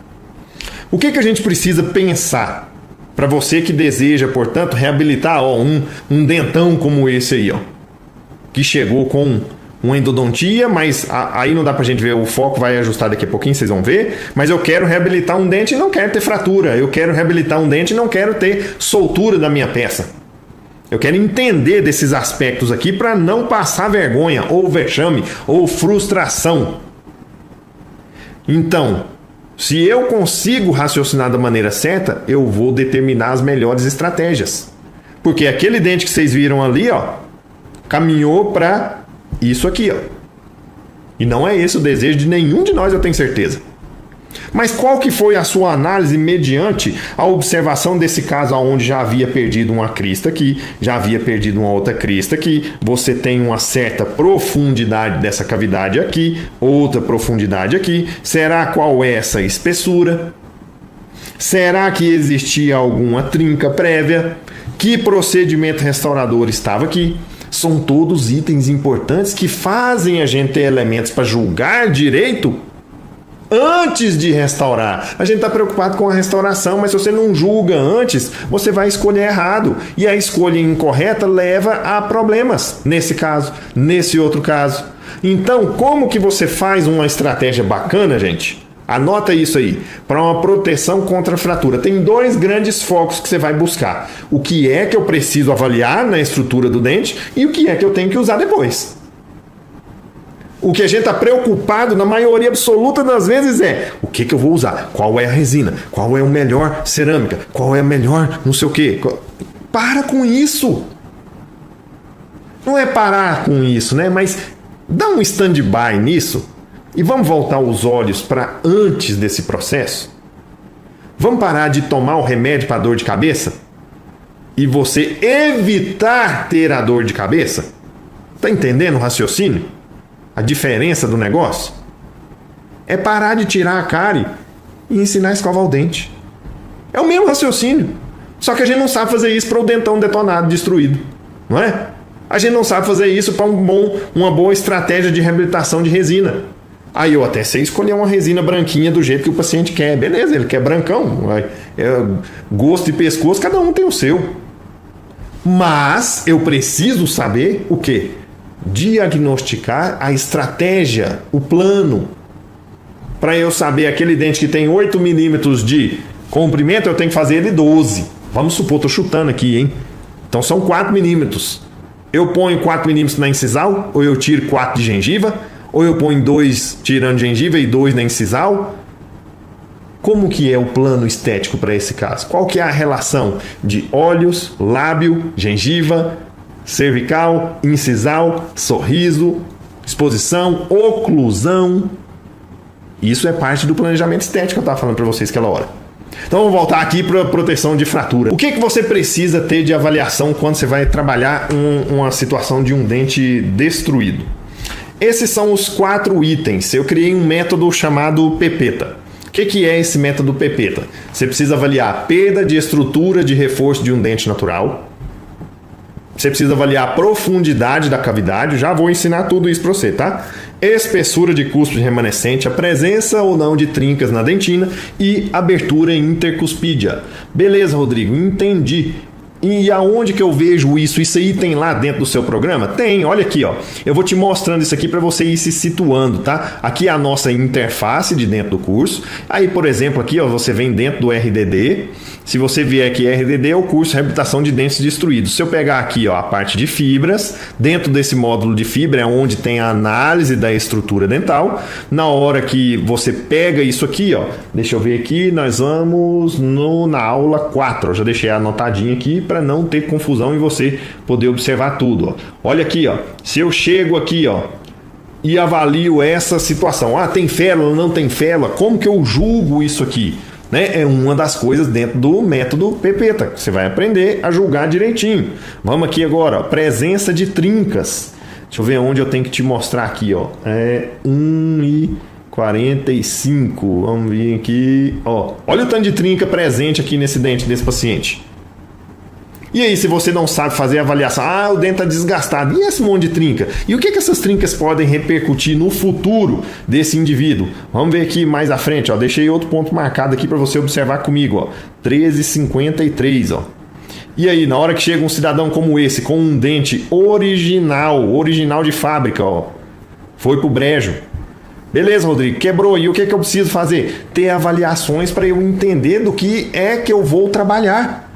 O que a gente precisa pensar para você que deseja, portanto, reabilitar um dentão como esse aí, que chegou com uma endodontia, mas aí não dá pra gente ver, o foco vai ajustar daqui a pouquinho, vocês vão ver, mas eu quero reabilitar um dente e não quero ter fratura, eu quero reabilitar um dente e não quero ter soltura da minha peça. Eu quero entender desses aspectos aqui para não passar vergonha, ou vexame, ou frustração. Então, se eu consigo raciocinar da maneira certa, eu vou determinar as melhores estratégias. Porque aquele dente que vocês viram ali, caminhou para isso aqui, E não é esse o desejo de nenhum de nós, eu tenho certeza. Mas qual que foi a sua análise mediante a observação desse caso onde já havia perdido uma crista aqui, já havia perdido uma outra crista aqui, você tem uma certa profundidade dessa cavidade aqui, outra profundidade aqui, será qual é essa espessura? Será que existia alguma trinca prévia? Que procedimento restaurador estava aqui? São todos itens importantes que fazem a gente ter elementos para julgar direito antes de restaurar. A gente está preocupado com a restauração, mas se você não julga antes, você vai escolher errado. E a escolha incorreta leva a problemas, nesse caso, nesse outro caso. Então, como que você faz uma estratégia bacana, gente? Anota isso aí, para uma proteção contra fratura. Tem dois grandes focos que você vai buscar. O que é que eu preciso avaliar na estrutura do dente e o que é que eu tenho que usar depois. O que a gente está preocupado, na maioria absoluta das vezes, é o que eu vou usar, qual é a resina, qual é o melhor cerâmica, qual é a melhor não sei o quê. Para com isso! Não é parar com isso, né? Mas dá um stand-by nisso e vamos voltar os olhos para antes desse processo. Vamos parar de tomar o remédio para dor de cabeça e você evitar ter a dor de cabeça? Tá entendendo o raciocínio? A diferença do negócio é parar de tirar a cárie e ensinar a escovar o dente. É o mesmo raciocínio. Só que a gente não sabe fazer isso para o dentão detonado, destruído. Não é? A gente não sabe fazer isso para uma boa estratégia de reabilitação de resina. Aí eu até sei escolher uma resina branquinha do jeito que o paciente quer. Beleza, ele quer brancão. Gosto e pescoço, cada um tem o seu. Mas eu preciso saber o quê? Diagnosticar a estratégia, o plano. Para eu saber aquele dente que tem 8 milímetros de comprimento, eu tenho que fazer ele 12. Vamos supor, estou chutando aqui, hein? Então são 4 milímetros. Eu ponho 4 milímetros na incisal, ou eu tiro 4 de gengiva, ou eu ponho 2 tirando gengiva e 2 na incisal. Como que é o plano estético para esse caso? Qual que é a relação de olhos, lábio, gengiva, cervical, incisal, sorriso, exposição, oclusão? Isso é parte do planejamento estético que eu estava falando para vocês aquela hora. Então vamos voltar aqui para a proteção de fratura. O que você precisa ter de avaliação quando você vai trabalhar uma situação de um dente destruído? Esses são os 4 itens. Eu criei um método chamado Pepeta. O que é esse método Pepeta? Você precisa avaliar a perda de estrutura de reforço de um dente natural. Você precisa avaliar a profundidade da cavidade. Já vou ensinar tudo isso para você, tá? Espessura de cúspide remanescente, a presença ou não de trincas na dentina e abertura intercuspídea. Beleza, Rodrigo, entendi. E aonde que eu vejo isso? Isso aí tem lá dentro do seu programa? Tem, olha aqui, ó. Eu vou te mostrando isso aqui para você ir se situando, tá? Aqui é a nossa interface de dentro do curso. Aí, por exemplo, aqui, ó, você vem dentro do RDD. Se você vier aqui, RDD é o curso de reabilitação de dentes destruídos. Se eu pegar aqui, ó, a parte de fibras, dentro desse módulo de fibra é onde tem a análise da estrutura dental. Na hora que você pega isso aqui, ó, deixa eu ver aqui, nós vamos na aula 4. Eu já deixei anotadinho aqui para não ter confusão e você poder observar tudo, ó. Olha aqui, ó. Se eu chego aqui, ó, e avalio essa situação, tem férula, não tem férula, como que eu julgo isso aqui? Né? É uma das coisas dentro do método Pepeta. Você vai aprender a julgar direitinho. Vamos aqui agora, ó, presença de trincas. Deixa eu ver onde eu tenho que te mostrar aqui, ó. 1 e 45. Vamos ver aqui. Ó, olha o tanto de trinca presente aqui nesse dente desse paciente. E aí, se você não sabe fazer a avaliação, o dente está desgastado, e esse monte de trinca? E o que essas trincas podem repercutir no futuro desse indivíduo? Vamos ver aqui mais à frente, ó. Deixei outro ponto marcado aqui para você observar comigo, ó. 13,53, ó. E aí, na hora que chega um cidadão como esse, com um dente original de fábrica, ó, foi pro brejo. Beleza, Rodrigo, quebrou. E o que eu preciso fazer? Ter avaliações para eu entender do que é que eu vou trabalhar.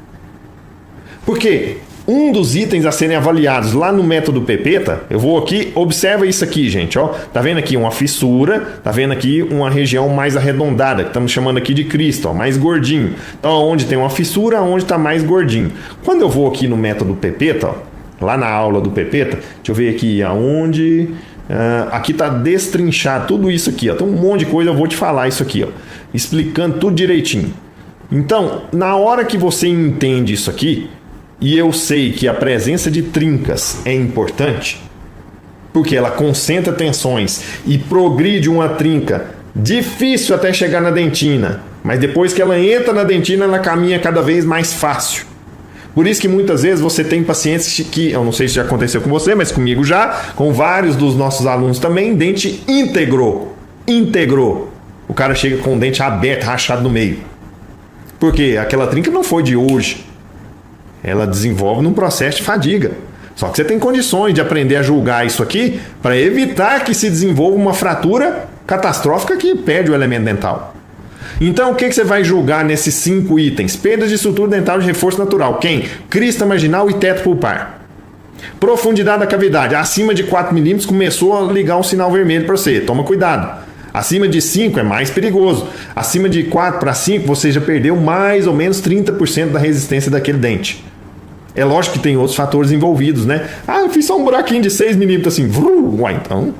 Porque um dos itens a serem avaliados lá no método Pepeta, eu vou aqui, observa isso aqui, gente, ó. Tá vendo aqui uma fissura, tá vendo aqui uma região mais arredondada, que estamos chamando aqui de crista, ó, mais gordinho. Então, onde tem uma fissura, onde está mais gordinho. Quando eu vou aqui no método Pepeta, ó, lá na aula do Pepeta, deixa eu ver aqui aonde... aqui tá destrinchado tudo isso aqui, ó. Tem um monte de coisa, eu vou te falar isso aqui, ó, explicando tudo direitinho. Então, na hora que você entende isso aqui, e eu sei que a presença de trincas é importante, porque ela concentra tensões e progride uma trinca difícil até chegar na dentina, mas depois que ela entra na dentina, ela caminha cada vez mais fácil. Por isso que muitas vezes você tem pacientes que, eu não sei se já aconteceu com você, mas comigo já, com vários dos nossos alunos também, dente íntegro. O cara chega com o dente aberto, rachado no meio. Porque aquela trinca não foi de hoje. Ela desenvolve num processo de fadiga. Só que você tem condições de aprender a julgar isso aqui para evitar que se desenvolva uma fratura catastrófica que perde o elemento dental. Então, o que você vai julgar nesses 5 itens? Perda de estrutura dental de reforço natural. Quem? Crista marginal e teto pulpar. Profundidade da cavidade. Acima de 4 milímetros começou a ligar um sinal vermelho para você. Toma cuidado. Acima de 5 é mais perigoso. Acima de 4 para 5, você já perdeu mais ou menos 30% da resistência daquele dente. É lógico que tem outros fatores envolvidos, né? Eu fiz só um buraquinho de 6 milímetros assim. Então,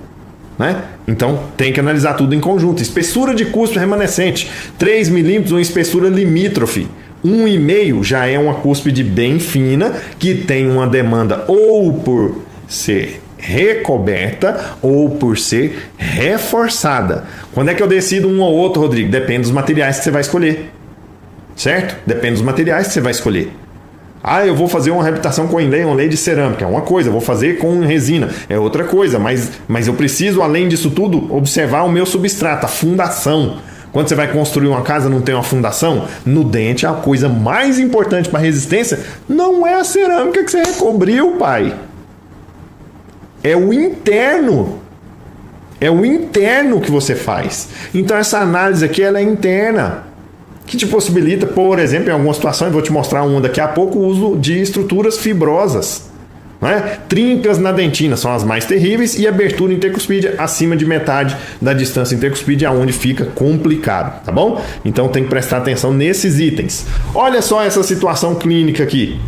né? Então, tem que analisar tudo em conjunto. Espessura de cuspe remanescente. 3 milímetros, uma espessura limítrofe. 1,5 já é uma cúspide bem fina, que tem uma demanda ou por ser recoberta ou por ser reforçada. Quando é que eu decido um ou outro, Rodrigo? Depende dos materiais que você vai escolher. Certo? Depende dos materiais que você vai escolher. Eu vou fazer uma reabilitação com inlay, um lay de cerâmica, é uma coisa. Vou fazer com resina, é outra coisa. Mas eu preciso, além disso tudo, observar o meu substrato, a fundação. Quando você vai construir uma casa, não tem uma fundação? No dente, a coisa mais importante para resistência não é a cerâmica que você recobriu, pai. É o interno. É o interno que você faz. Então, essa análise aqui, ela é interna. Que te possibilita, por exemplo, em algumas situações, vou te mostrar uma daqui a pouco, o uso de estruturas fibrosas. Né? Trincas na dentina são as mais terríveis e abertura intercuspídea acima de metade da distância intercuspídea, onde fica complicado, tá bom? Então tem que prestar atenção nesses itens. Olha só essa situação clínica aqui.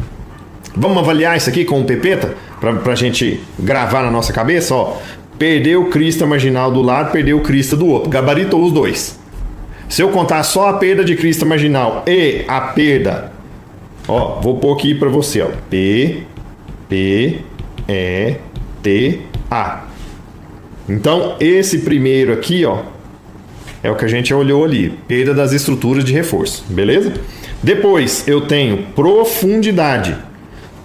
Vamos avaliar isso aqui com o Pepeta, para a gente gravar na nossa cabeça, ó. Perdeu crista marginal do lado, perdeu crista do outro, gabaritou os dois. Se eu contar só a perda de crista marginal e a perda, ó, vou pôr aqui para você, ó, P-E-T-A. Então, esse primeiro aqui, ó, é o que a gente olhou ali, perda das estruturas de reforço, beleza? Depois, eu tenho profundidade.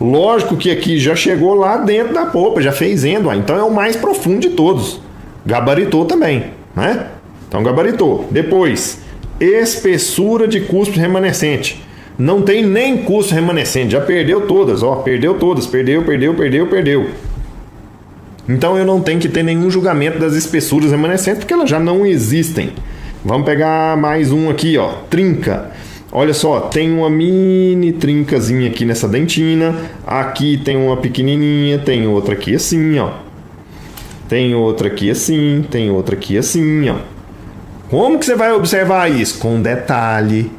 Lógico que aqui já chegou lá dentro da polpa, já fez endo, então é o mais profundo de todos. Gabaritou também, né? Então gabaritou. Depois, espessura de cuspe remanescente. Não tem nem cuspe remanescente, já perdeu todas, ó, perdeu todas, perdeu. Então eu não tenho que ter nenhum julgamento das espessuras remanescentes, porque elas já não existem. Vamos pegar mais um aqui, ó, trinca. Olha só, tem uma mini trincazinha aqui nessa dentina, aqui tem uma pequenininha, tem outra aqui assim, ó. Tem outra aqui assim, tem outra aqui assim, ó. Como que você vai observar isso? Com detalhe,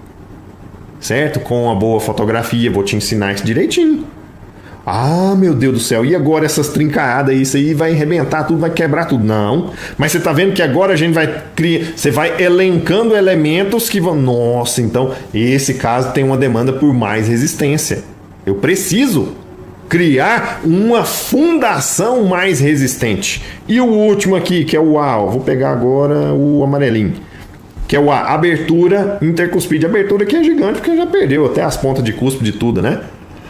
certo? Com uma boa fotografia, vou te ensinar isso direitinho. Meu Deus do céu, e agora essas trincadas, isso aí vai arrebentar tudo, vai quebrar tudo. Não, mas você tá vendo que agora a gente vai criar, você vai elencando elementos que vão... Nossa, então esse caso tem uma demanda por mais resistência. Eu preciso criar uma fundação mais resistente. E o último aqui, que é o A, vou pegar agora o amarelinho, que é o A, abertura intercuspide. A abertura aqui é gigante porque já perdeu até as pontas de cuspe de tudo, né?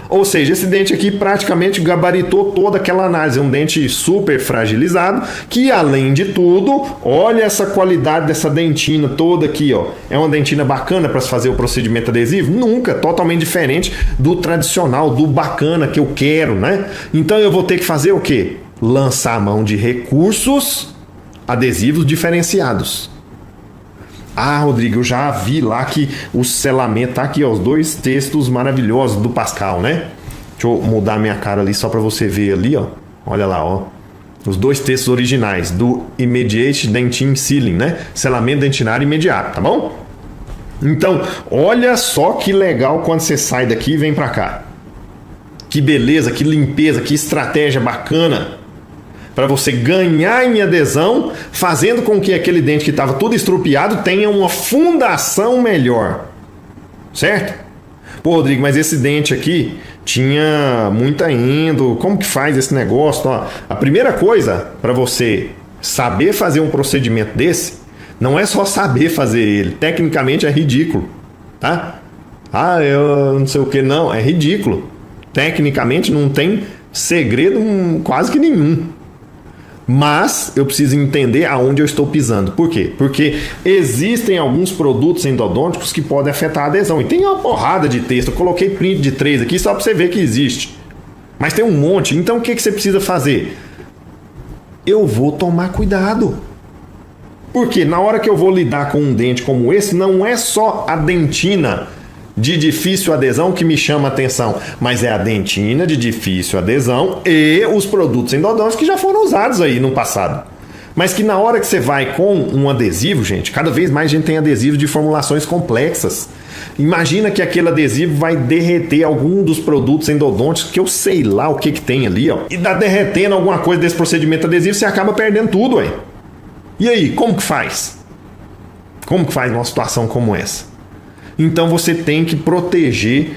Ou seja, esse dente aqui praticamente gabaritou toda aquela análise. É um dente super fragilizado, que além de tudo, olha essa qualidade dessa dentina toda aqui, ó. É uma dentina bacana para se fazer o procedimento adesivo? Nunca, totalmente diferente do tradicional, do bacana que eu quero, né? Então eu vou ter que fazer o quê? Lançar a mão de recursos adesivos diferenciados. Ah, Rodrigo, eu já vi lá que o selamento tá aqui, ó, os dois textos maravilhosos do Pascal, né? Deixa eu mudar minha cara ali só para você ver ali, ó. Olha lá, ó. Os dois textos originais do Immediate Dentin Sealing, né? Selamento dentinário imediato, tá bom? Então, olha só que legal quando você sai daqui e vem para cá. Que beleza, que limpeza, que estratégia bacana para você ganhar em adesão, fazendo com que aquele dente que estava tudo estrupiado tenha uma fundação melhor. Certo? Pô, Rodrigo, mas esse dente aqui tinha muita endo. Como que faz esse negócio? Ó, a primeira coisa para você saber fazer um procedimento desse, não é só saber fazer ele. Tecnicamente é ridículo. Tá? Ah, eu não sei o que. Não, é ridículo. Tecnicamente não tem segredo quase que nenhum. Mas eu preciso entender aonde eu estou pisando. Por quê? Porque existem alguns produtos endodônticos que podem afetar a adesão. E tem uma porrada de texto. Eu coloquei print de 3 aqui só para você ver que existe. Mas tem um monte. Então o que você precisa fazer? Eu vou tomar cuidado. Porque na hora que eu vou lidar com um dente como esse, não é só a dentina de difícil adesão que me chama a atenção, mas é a dentina de difícil adesão e os produtos endodônticos que já foram usados aí no passado. Mas que na hora que você vai com um adesivo, gente, cada vez mais a gente tem adesivos de formulações complexas. Imagina que aquele adesivo vai derreter algum dos produtos endodônticos, que eu sei lá o que tem ali, ó. E dá derretendo alguma coisa desse procedimento adesivo, você acaba perdendo tudo, ué. E aí, como que faz? Como que faz numa situação como essa? Então você tem que proteger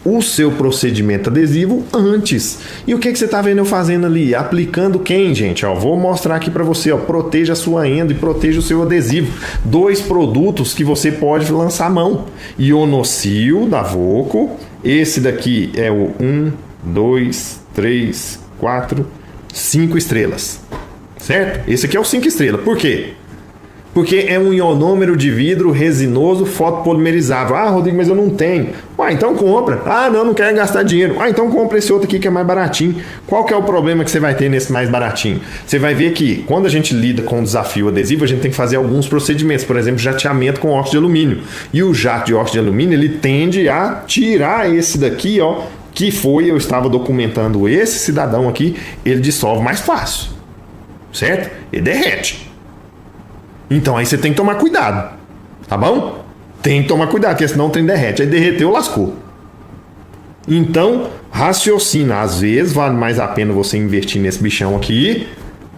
o seu procedimento adesivo antes. E o que você está vendo eu fazendo ali? Aplicando quem, gente? Ó, vou mostrar aqui para você. Ó, proteja a sua endo e proteja o seu adesivo. 2 produtos que você pode lançar a mão. Ionocil da Voco. Esse daqui é o 1, 2, 3, 4, 5 estrelas. Certo? Esse aqui é o 5 estrelas. Por quê? Porque é um ionômero de vidro resinoso fotopolimerizável. Ah, Rodrigo, mas eu não tenho. Ué, então compra. Ah, não quero gastar dinheiro. Ah, então compra esse outro aqui que é mais baratinho. Qual que é o problema que você vai ter nesse mais baratinho? Você vai ver que quando a gente lida com o desafio adesivo, a gente tem que fazer alguns procedimentos. Por exemplo, jateamento com óxido de alumínio. E o jato de óxido de alumínio, ele tende a tirar esse daqui, ó, que foi, eu estava documentando esse cidadão aqui, ele dissolve mais fácil. Certo? Ele derrete. Então aí você tem que tomar cuidado, tá bom? Tem que tomar cuidado, porque senão o trem derrete. Aí derreteu, lascou. Então, raciocina. Às vezes vale mais a pena você investir nesse bichão aqui,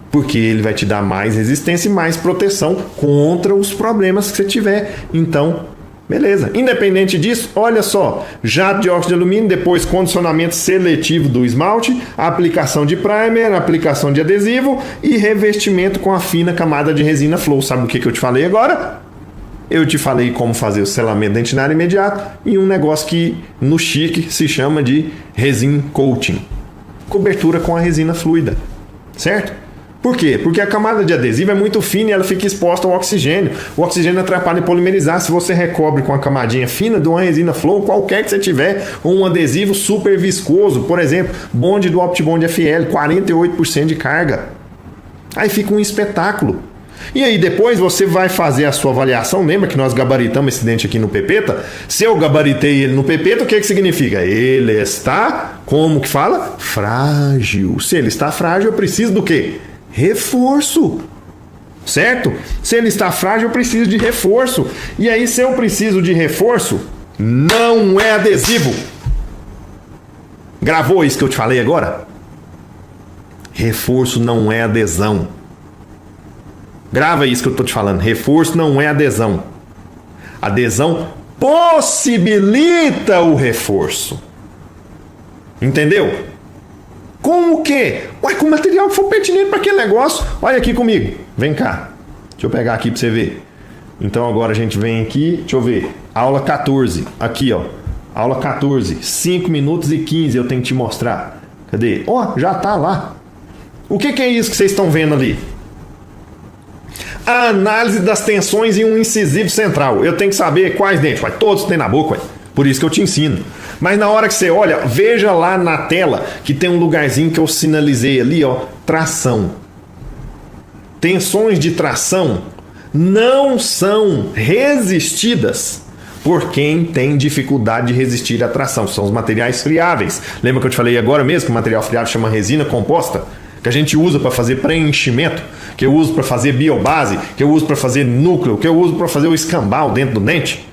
porque ele vai te dar mais resistência e mais proteção contra os problemas que você tiver. Então, beleza. Independente disso, olha só. Jato de óxido de alumínio, depois condicionamento seletivo do esmalte, aplicação de primer, aplicação de adesivo e revestimento com a fina camada de resina flow. Sabe o que eu te falei agora? Eu te falei como fazer o selamento dentinário imediato e um negócio que no chique se chama de resin coating. Cobertura com a resina fluida. Certo? Por quê? Porque a camada de adesivo é muito fina e ela fica exposta ao oxigênio. O oxigênio atrapalha em polimerizar. Se você recobre com a camadinha fina de uma resina flow, qualquer que você tiver, ou um adesivo super viscoso, por exemplo, bonde do OptiBond FL, 48% de carga. Aí fica um espetáculo. E aí depois você vai fazer a sua avaliação. Lembra que nós gabaritamos esse dente aqui no Pepeta? Se eu gabaritei ele no Pepeta, o que significa? Ele está, como que fala? Frágil. Se ele está frágil, eu preciso do quê? Reforço, certo? Se ele está frágil, eu preciso de reforço. E aí, se eu preciso de reforço, não é adesivo. Gravou isso que eu te falei agora? Reforço não é adesão. Grava isso que eu estou te falando. Reforço não é adesão. Adesão possibilita o reforço. Entendeu? Com o quê? Ué, com o material que for pertinente para aquele negócio. Olha aqui comigo. Vem cá. Deixa eu pegar aqui para você ver. Então agora a gente vem aqui. Deixa eu ver. Aula 14. Aqui, ó. Aula 14. 5 minutos e 15 eu tenho que te mostrar. Cadê? Ó, já tá lá. O que é isso que vocês estão vendo ali? A análise das tensões em um incisivo central. Eu tenho que saber quais dentes. Ué, todos tem na boca, ué. Por isso que eu te ensino. Mas na hora que você olha, veja lá na tela que tem um lugarzinho que eu sinalizei ali, ó, tração. Tensões de tração não são resistidas por quem tem dificuldade de resistir à tração. São os materiais friáveis. Lembra que eu te falei agora mesmo que o material friável chama resina composta? Que a gente usa para fazer preenchimento, que eu uso para fazer biobase, que eu uso para fazer núcleo, que eu uso para fazer o escambau dentro do dente.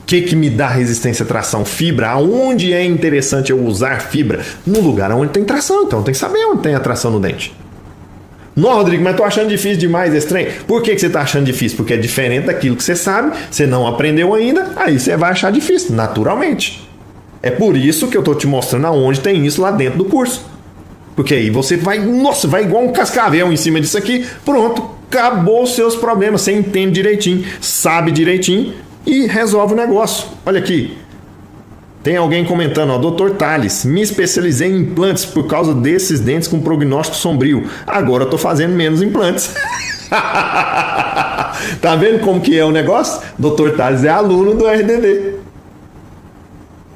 O que me dá resistência à tração? Fibra. Aonde é interessante eu usar fibra? No lugar onde tem tração. Então tem que saber onde tem a tração no dente. Não, Rodrigo, mas tô achando difícil demais esse trem. Por que você tá achando difícil? Porque é diferente daquilo que você sabe, você não aprendeu ainda, aí você vai achar difícil, naturalmente. É por isso que eu tô te mostrando aonde tem isso lá dentro do curso. Porque aí você vai, nossa, vai igual um cascavel em cima disso aqui, pronto, acabou os seus problemas, você entende direitinho, sabe direitinho e resolve o negócio. Olha aqui, tem alguém comentando, ó, Dr. Thales, me especializei em implantes por causa desses dentes com prognóstico sombrio, agora eu tô fazendo menos implantes. Tá vendo como que é o negócio? Dr. Thales é aluno do RDD.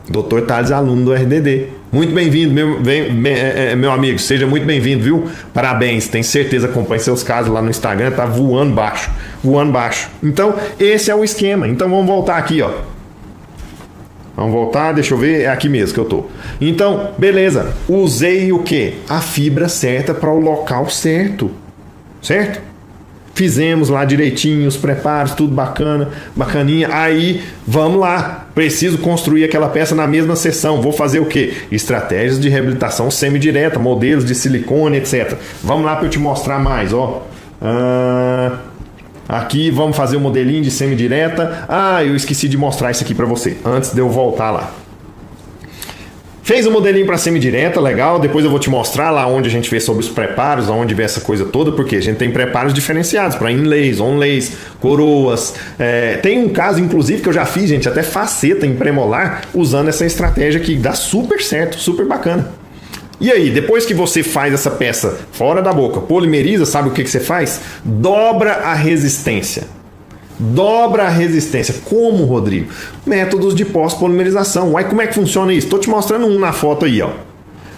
Dr. Thales é aluno do RDD. Muito bem-vindo, meu amigo. Seja muito bem-vindo, viu? Parabéns. Tenho certeza, acompanhe seus casos lá no Instagram. Tá voando baixo. Voando baixo. Então, esse é o esquema. Então, vamos voltar aqui, ó. Vamos voltar, deixa eu ver. É aqui mesmo que eu tô. Então, beleza. Usei o quê? A fibra certa para o local certo. Certo? Fizemos lá direitinho, os preparos, tudo bacana, bacaninha. Aí, vamos lá. Preciso construir aquela peça na mesma sessão. Vou fazer o quê? Estratégias de reabilitação semidireta, modelos de silicone, etc. Vamos lá para eu te mostrar mais, ó. Aqui, vamos fazer o modelinho de semidireta. Eu esqueci de mostrar isso aqui para você, antes de eu voltar lá. Fez o modelinho para semidireta, legal. Depois eu vou te mostrar lá onde a gente vê sobre os preparos, onde vê essa coisa toda, porque a gente tem preparos diferenciados para inlays, onlays, coroas. Tem um caso, inclusive, que eu já fiz, gente, até faceta em premolar, usando essa estratégia que dá super certo, super bacana. E aí, depois que você faz essa peça fora da boca, polimeriza, sabe o que você faz? Dobra a resistência. Dobra a resistência. Como, Rodrigo? Métodos de pós-polimerização. Uai, como é que funciona isso? Estou te mostrando um na foto aí, ó.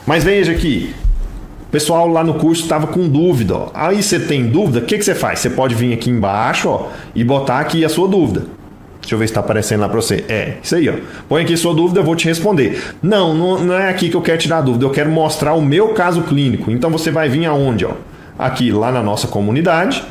Mas veja aqui. O pessoal lá no curso estava com dúvida, ó. Aí você tem dúvida, o que você faz? Você pode vir aqui embaixo, ó, e botar aqui a sua dúvida. Deixa eu ver se está aparecendo lá para você. Isso aí, ó. Põe aqui sua dúvida, eu vou te responder. Não é aqui que eu quero tirar a dúvida. Eu quero mostrar o meu caso clínico. Então você vai vir aonde, ó? Aqui, lá na nossa comunidade.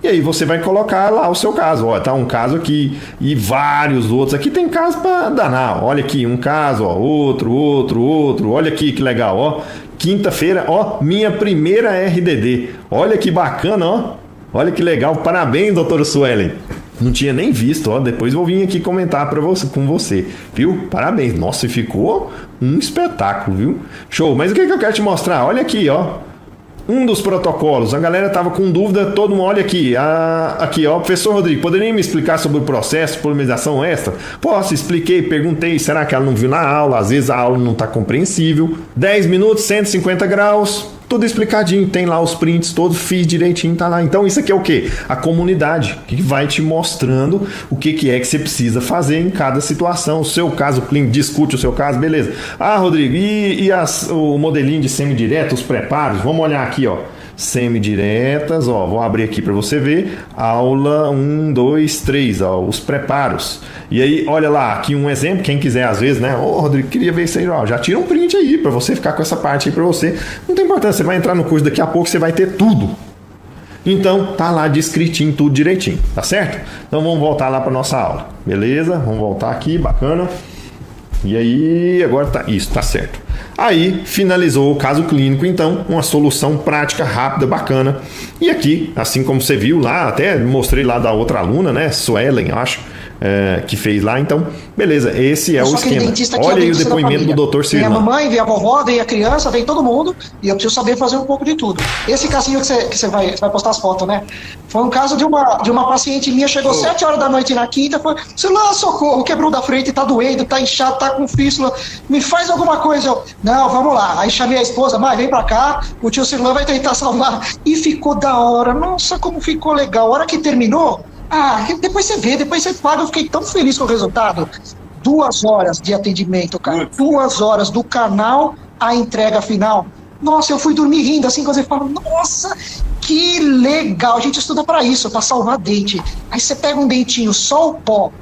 E aí você vai colocar lá o seu caso. Ó, tá um caso aqui e vários outros. Aqui tem caso para danar. Olha aqui, um caso, ó, outro. Olha aqui que legal, ó. Quinta-feira, ó, minha primeira RDD. Olha que bacana, ó. Olha que legal. Parabéns, doutora Suelen. Não tinha nem visto, ó. Depois eu vim aqui comentar com você, viu? Parabéns. Nossa, ficou um espetáculo, viu? Show. Mas o que eu quero te mostrar? Olha aqui, ó. Um dos protocolos, a galera estava com dúvida, todo mundo, olha aqui, aqui ó, professor Rodrigo, poderia me explicar sobre o processo de polimerização extra? Posso, expliquei, perguntei, será que ela não viu na aula? Às vezes a aula não está compreensível. 10 minutos, 150 graus, tudo explicadinho, tem lá os prints todos, fiz direitinho, tá lá. Então isso aqui é o quê? A comunidade, que vai te mostrando o que é que você precisa fazer em cada situação. O seu caso clínico, discute o seu caso, beleza. Rodrigo, o modelinho de semidireto, os preparos, vamos olhar aqui, ó. Semidiretas, ó, vou abrir aqui para você ver, aula 1, 2, 3, ó, os preparos. E aí, olha lá, aqui um exemplo, quem quiser às vezes, né, Rodrigo, queria ver isso aí, ó, já tira um print aí para você ficar com essa parte aí para você. Não tem importância, você vai entrar no curso daqui a pouco, você vai ter tudo. Então, tá lá descritinho, tudo direitinho, tá certo? Então vamos voltar lá para nossa aula, beleza? Vamos voltar aqui, bacana. E aí, agora tá, isso, tá certo. Aí, finalizou o caso clínico, então, uma solução prática, rápida, bacana. E aqui, assim como você viu lá, até mostrei lá da outra aluna, né, Suelen, acho. que fez lá. Então, beleza, esse é o esquema. Olha aí o depoimento do Dr. Cirlan. Vem a mamãe, vem a vovó, vem a criança, vem todo mundo, e eu preciso saber fazer um pouco de tudo. Esse casinho que você vai postar as fotos, né? Foi um caso de uma paciente minha, chegou 7 horas da noite na quinta, falou, Cirlan, socorro, quebrou da frente, tá doendo, tá inchado, tá com fístula, me faz alguma coisa. Eu, não, vamos lá. Aí chamei a esposa, mãe, vem pra cá, o tio Cirlan vai tentar salvar. E ficou da hora, nossa, como ficou legal. A hora que terminou, depois você vê, depois você paga, eu fiquei tão feliz com o resultado. 2 horas de atendimento, cara. 2 horas do canal à entrega final. Nossa, eu fui dormir rindo, assim, quando você fala, nossa, que legal. A gente estuda pra isso, pra salvar dente. Aí você pega um dentinho, só o pó,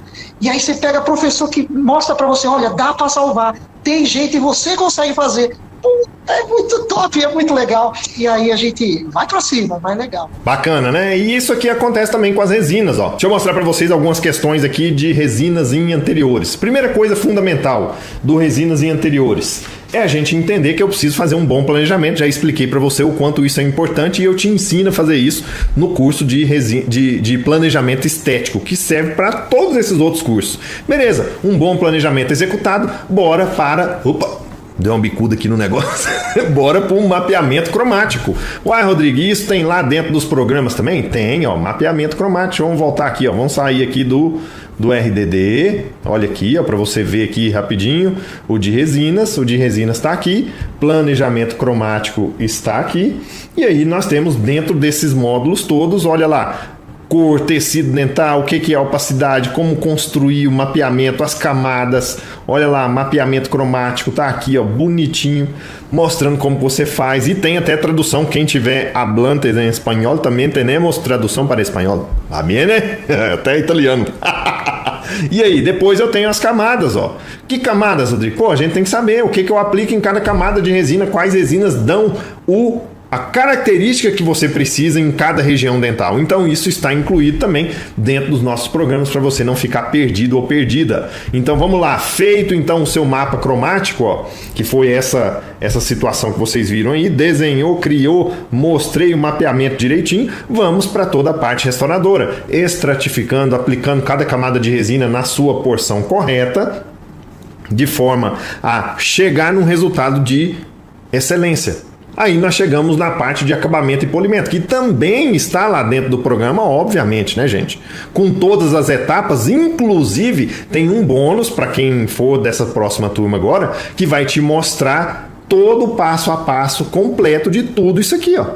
e aí você pega professor que mostra pra você, olha, dá pra salvar, tem jeito e você consegue fazer. Puta, é muito top, é muito legal. E aí a gente vai pra cima, vai legal. Bacana, né? E isso aqui acontece também com as resinas, ó. Deixa eu mostrar pra vocês algumas questões aqui de resinas em anteriores. Primeira coisa fundamental do resinas em anteriores é a gente entender que eu preciso fazer um bom planejamento. Já expliquei para você o quanto isso é importante e eu te ensino a fazer isso no curso de planejamento estético, que serve para todos esses outros cursos. Beleza, um bom planejamento executado, bora para... Opa! Deu uma bicuda aqui no negócio. Bora para um mapeamento cromático. Uai, Rodrigo, isso tem lá dentro dos programas também? Tem, ó, mapeamento cromático. Vamos voltar aqui, ó. Vamos sair aqui do RDD. Olha aqui, ó, para você ver aqui rapidinho. O de resinas está aqui. Planejamento cromático está aqui. E aí nós temos dentro desses módulos todos, olha lá, cor, tecido dental, o que é opacidade, como construir o mapeamento, as camadas, olha lá, mapeamento cromático, tá aqui, ó, bonitinho, mostrando como você faz, e tem até tradução, quem tiver hablando em espanhol, também temos tradução para espanhol, tá bem, né? Até italiano. E aí, depois eu tenho as camadas, ó. Que camadas, Rodrigo? Pô, a gente tem que saber o que eu aplico em cada camada de resina, quais resinas dão a característica que você precisa em cada região dental. Então isso está incluído também dentro dos nossos programas para você não ficar perdido ou perdida. Então vamos lá, feito então o seu mapa cromático, ó, que foi essa situação que vocês viram aí, desenhou, criou, mostrei o mapeamento direitinho, vamos para toda a parte restauradora, estratificando, aplicando cada camada de resina na sua porção correta, de forma a chegar num resultado de excelência. Aí nós chegamos na parte de acabamento e polimento, que também está lá dentro do programa, obviamente, né, gente? Com todas as etapas, inclusive tem um bônus para quem for dessa próxima turma agora, que vai te mostrar todo o passo a passo completo de tudo isso aqui, ó.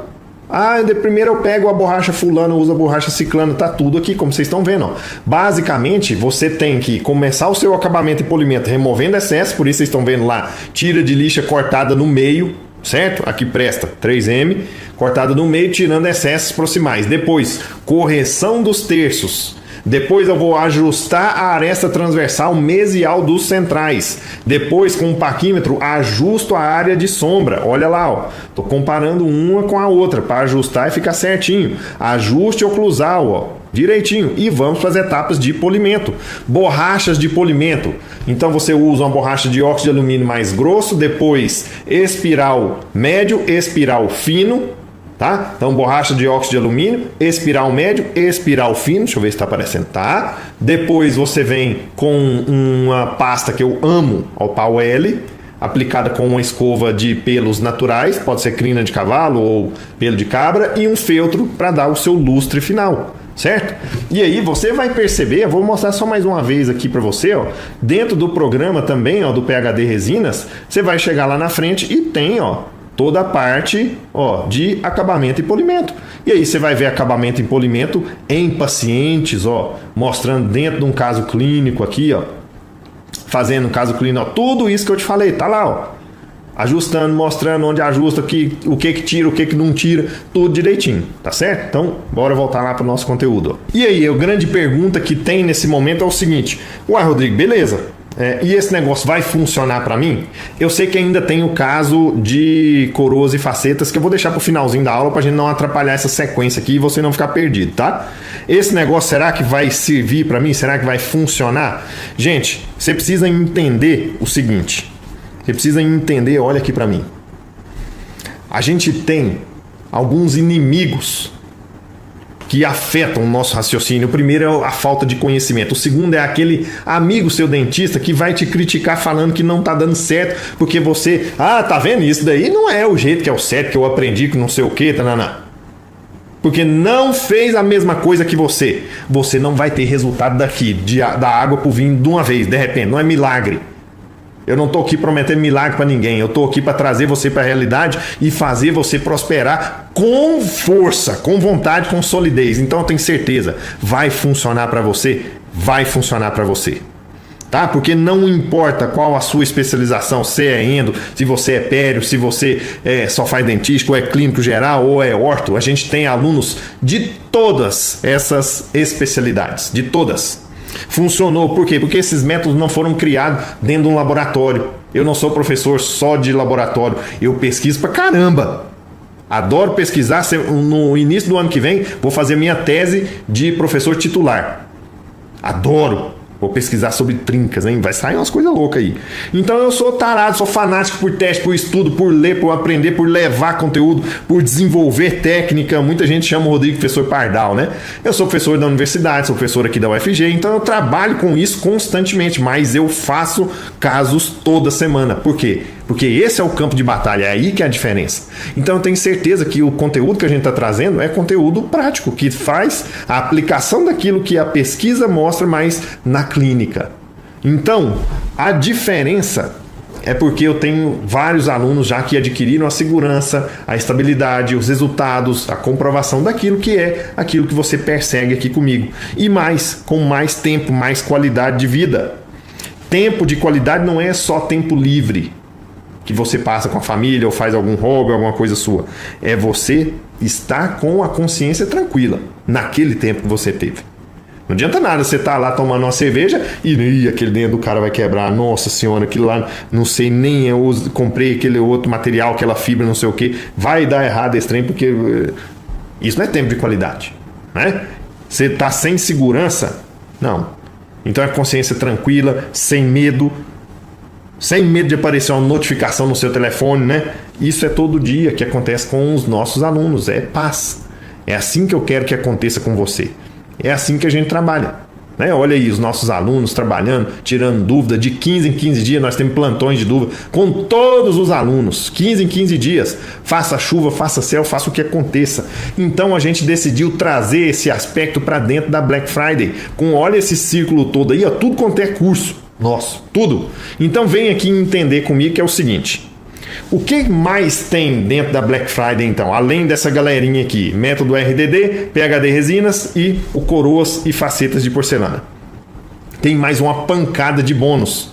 De primeiro eu pego a borracha fulano, uso a borracha ciclano, tá tudo aqui, como vocês estão vendo, ó. Basicamente, você tem que começar o seu acabamento e polimento removendo excesso, por isso vocês estão vendo lá, tira de lixa cortada no meio, certo? Aqui presta 3M, cortado no meio, tirando excessos proximais. Depois, correção dos terços. Depois eu vou ajustar a aresta transversal mesial dos centrais. Depois, com o paquímetro, ajusto a área de sombra. Olha lá, ó. Tô comparando uma com a outra para ajustar e ficar certinho. Ajuste oclusal, ó. Direitinho. E vamos para as etapas de polimento. Borrachas de polimento. Então você usa uma borracha de óxido de alumínio mais grosso, depois espiral médio, espiral fino, tá? Então borracha de óxido de alumínio, espiral médio, espiral fino, deixa eu ver se está aparecendo, tá? Depois você vem com uma pasta que eu amo, o pau L, aplicada com uma escova de pelos naturais, pode ser crina de cavalo ou pelo de cabra, e um feltro para dar o seu lustre final. Certo? E aí você vai perceber, eu vou mostrar só mais uma vez aqui para você, ó, dentro do programa também, ó, do PhD Resinas, você vai chegar lá na frente e tem, ó, toda a parte, ó, de acabamento e polimento. E aí você vai ver acabamento e polimento em pacientes, ó, mostrando dentro de um caso clínico aqui, ó, fazendo um caso clínico, ó, tudo isso que eu te falei, tá lá, ó. Ajustando, mostrando onde ajusta, o que tira, o que não tira, tudo direitinho, tá certo? Então, bora voltar lá para o nosso conteúdo. E aí, a grande pergunta que tem nesse momento é o seguinte: uai, Rodrigo, beleza, e esse negócio vai funcionar para mim? Eu sei que ainda tem o caso de coroas e facetas, que eu vou deixar para o finalzinho da aula para a gente não atrapalhar essa sequência aqui e você não ficar perdido, tá? Esse negócio, será que vai servir para mim? Será que vai funcionar? Gente, você precisa entender o seguinte. Você precisa entender, olha aqui para mim. A gente tem alguns inimigos que afetam o nosso raciocínio. O primeiro é a falta de conhecimento. O segundo é aquele amigo seu dentista que vai te criticar falando que não tá dando certo, porque você, tá vendo? Isso daí não é o jeito que é o certo, que eu aprendi que não sei o que, tanana. Porque não fez a mesma coisa que você. Você não vai ter resultado daqui, da água pro vinho de uma vez, de repente. Não é milagre. Eu não tô aqui prometendo milagre para ninguém. Eu tô aqui para trazer você para a realidade e fazer você prosperar com força, com vontade, com solidez. Então eu tenho certeza, vai funcionar para você. Vai funcionar para você. Tá? Porque não importa qual a sua especialização, se é endo, se você é pério, se você só faz dentístico, ou é clínico geral, ou é orto, a gente tem alunos de todas essas especialidades, de todas. Funcionou, por quê? Porque esses métodos não foram criados dentro de um laboratório. Eu não sou professor só de laboratório, eu pesquiso pra caramba. Adoro pesquisar. No início do ano que vem, vou fazer minha tese de professor titular. Adoro. Vou pesquisar sobre trincas, hein? Vai sair umas coisas loucas aí. Então eu sou tarado, sou fanático por teste, por estudo, por ler, por aprender, por levar conteúdo, por desenvolver técnica. Muita gente chama o Rodrigo professor Pardal, né? Eu sou professor da universidade, sou professor aqui da UFG, então eu trabalho com isso constantemente, mas eu faço casos toda semana. Por quê? Porque esse é o campo de batalha, é aí que é a diferença. Então eu tenho certeza que o conteúdo que a gente está trazendo é conteúdo prático, que faz a aplicação daquilo que a pesquisa mostra, mas na clínica. Então, a diferença é porque eu tenho vários alunos já que adquiriram a segurança, a estabilidade, os resultados, a comprovação daquilo que é aquilo que você persegue aqui comigo. E mais, com mais tempo, mais qualidade de vida. Tempo de qualidade não é só tempo livre que você passa com a família ou faz algum hobby, alguma coisa sua. É você estar com a consciência tranquila naquele tempo que você teve. Não adianta nada você estar lá tomando uma cerveja e aquele dentro do cara vai quebrar. Nossa senhora, aquilo lá, não sei nem eu comprei aquele outro material, aquela fibra, não sei o que. Vai dar errado esse trem, porque isso não é tempo de qualidade, né? Você está sem segurança? Não. Então é consciência tranquila, sem medo de aparecer uma notificação no seu telefone, né? Isso é todo dia que acontece com os nossos alunos, é paz. É assim que eu quero que aconteça com você. É assim que a gente trabalha, né? Olha aí os nossos alunos trabalhando, tirando dúvida, de 15 em 15 dias nós temos plantões de dúvida com todos os alunos, 15 em 15 dias, faça chuva, faça céu, faça o que aconteça. Então a gente decidiu trazer esse aspecto para dentro da Black Friday, olha esse círculo todo aí, ó, tudo quanto é curso nosso, tudo. Então vem aqui entender comigo que é o seguinte: o que mais tem dentro da Black Friday então? Além dessa galerinha aqui, método RDD, PHD Resinas e o Coroas e Facetas de Porcelana. Tem mais uma pancada de bônus.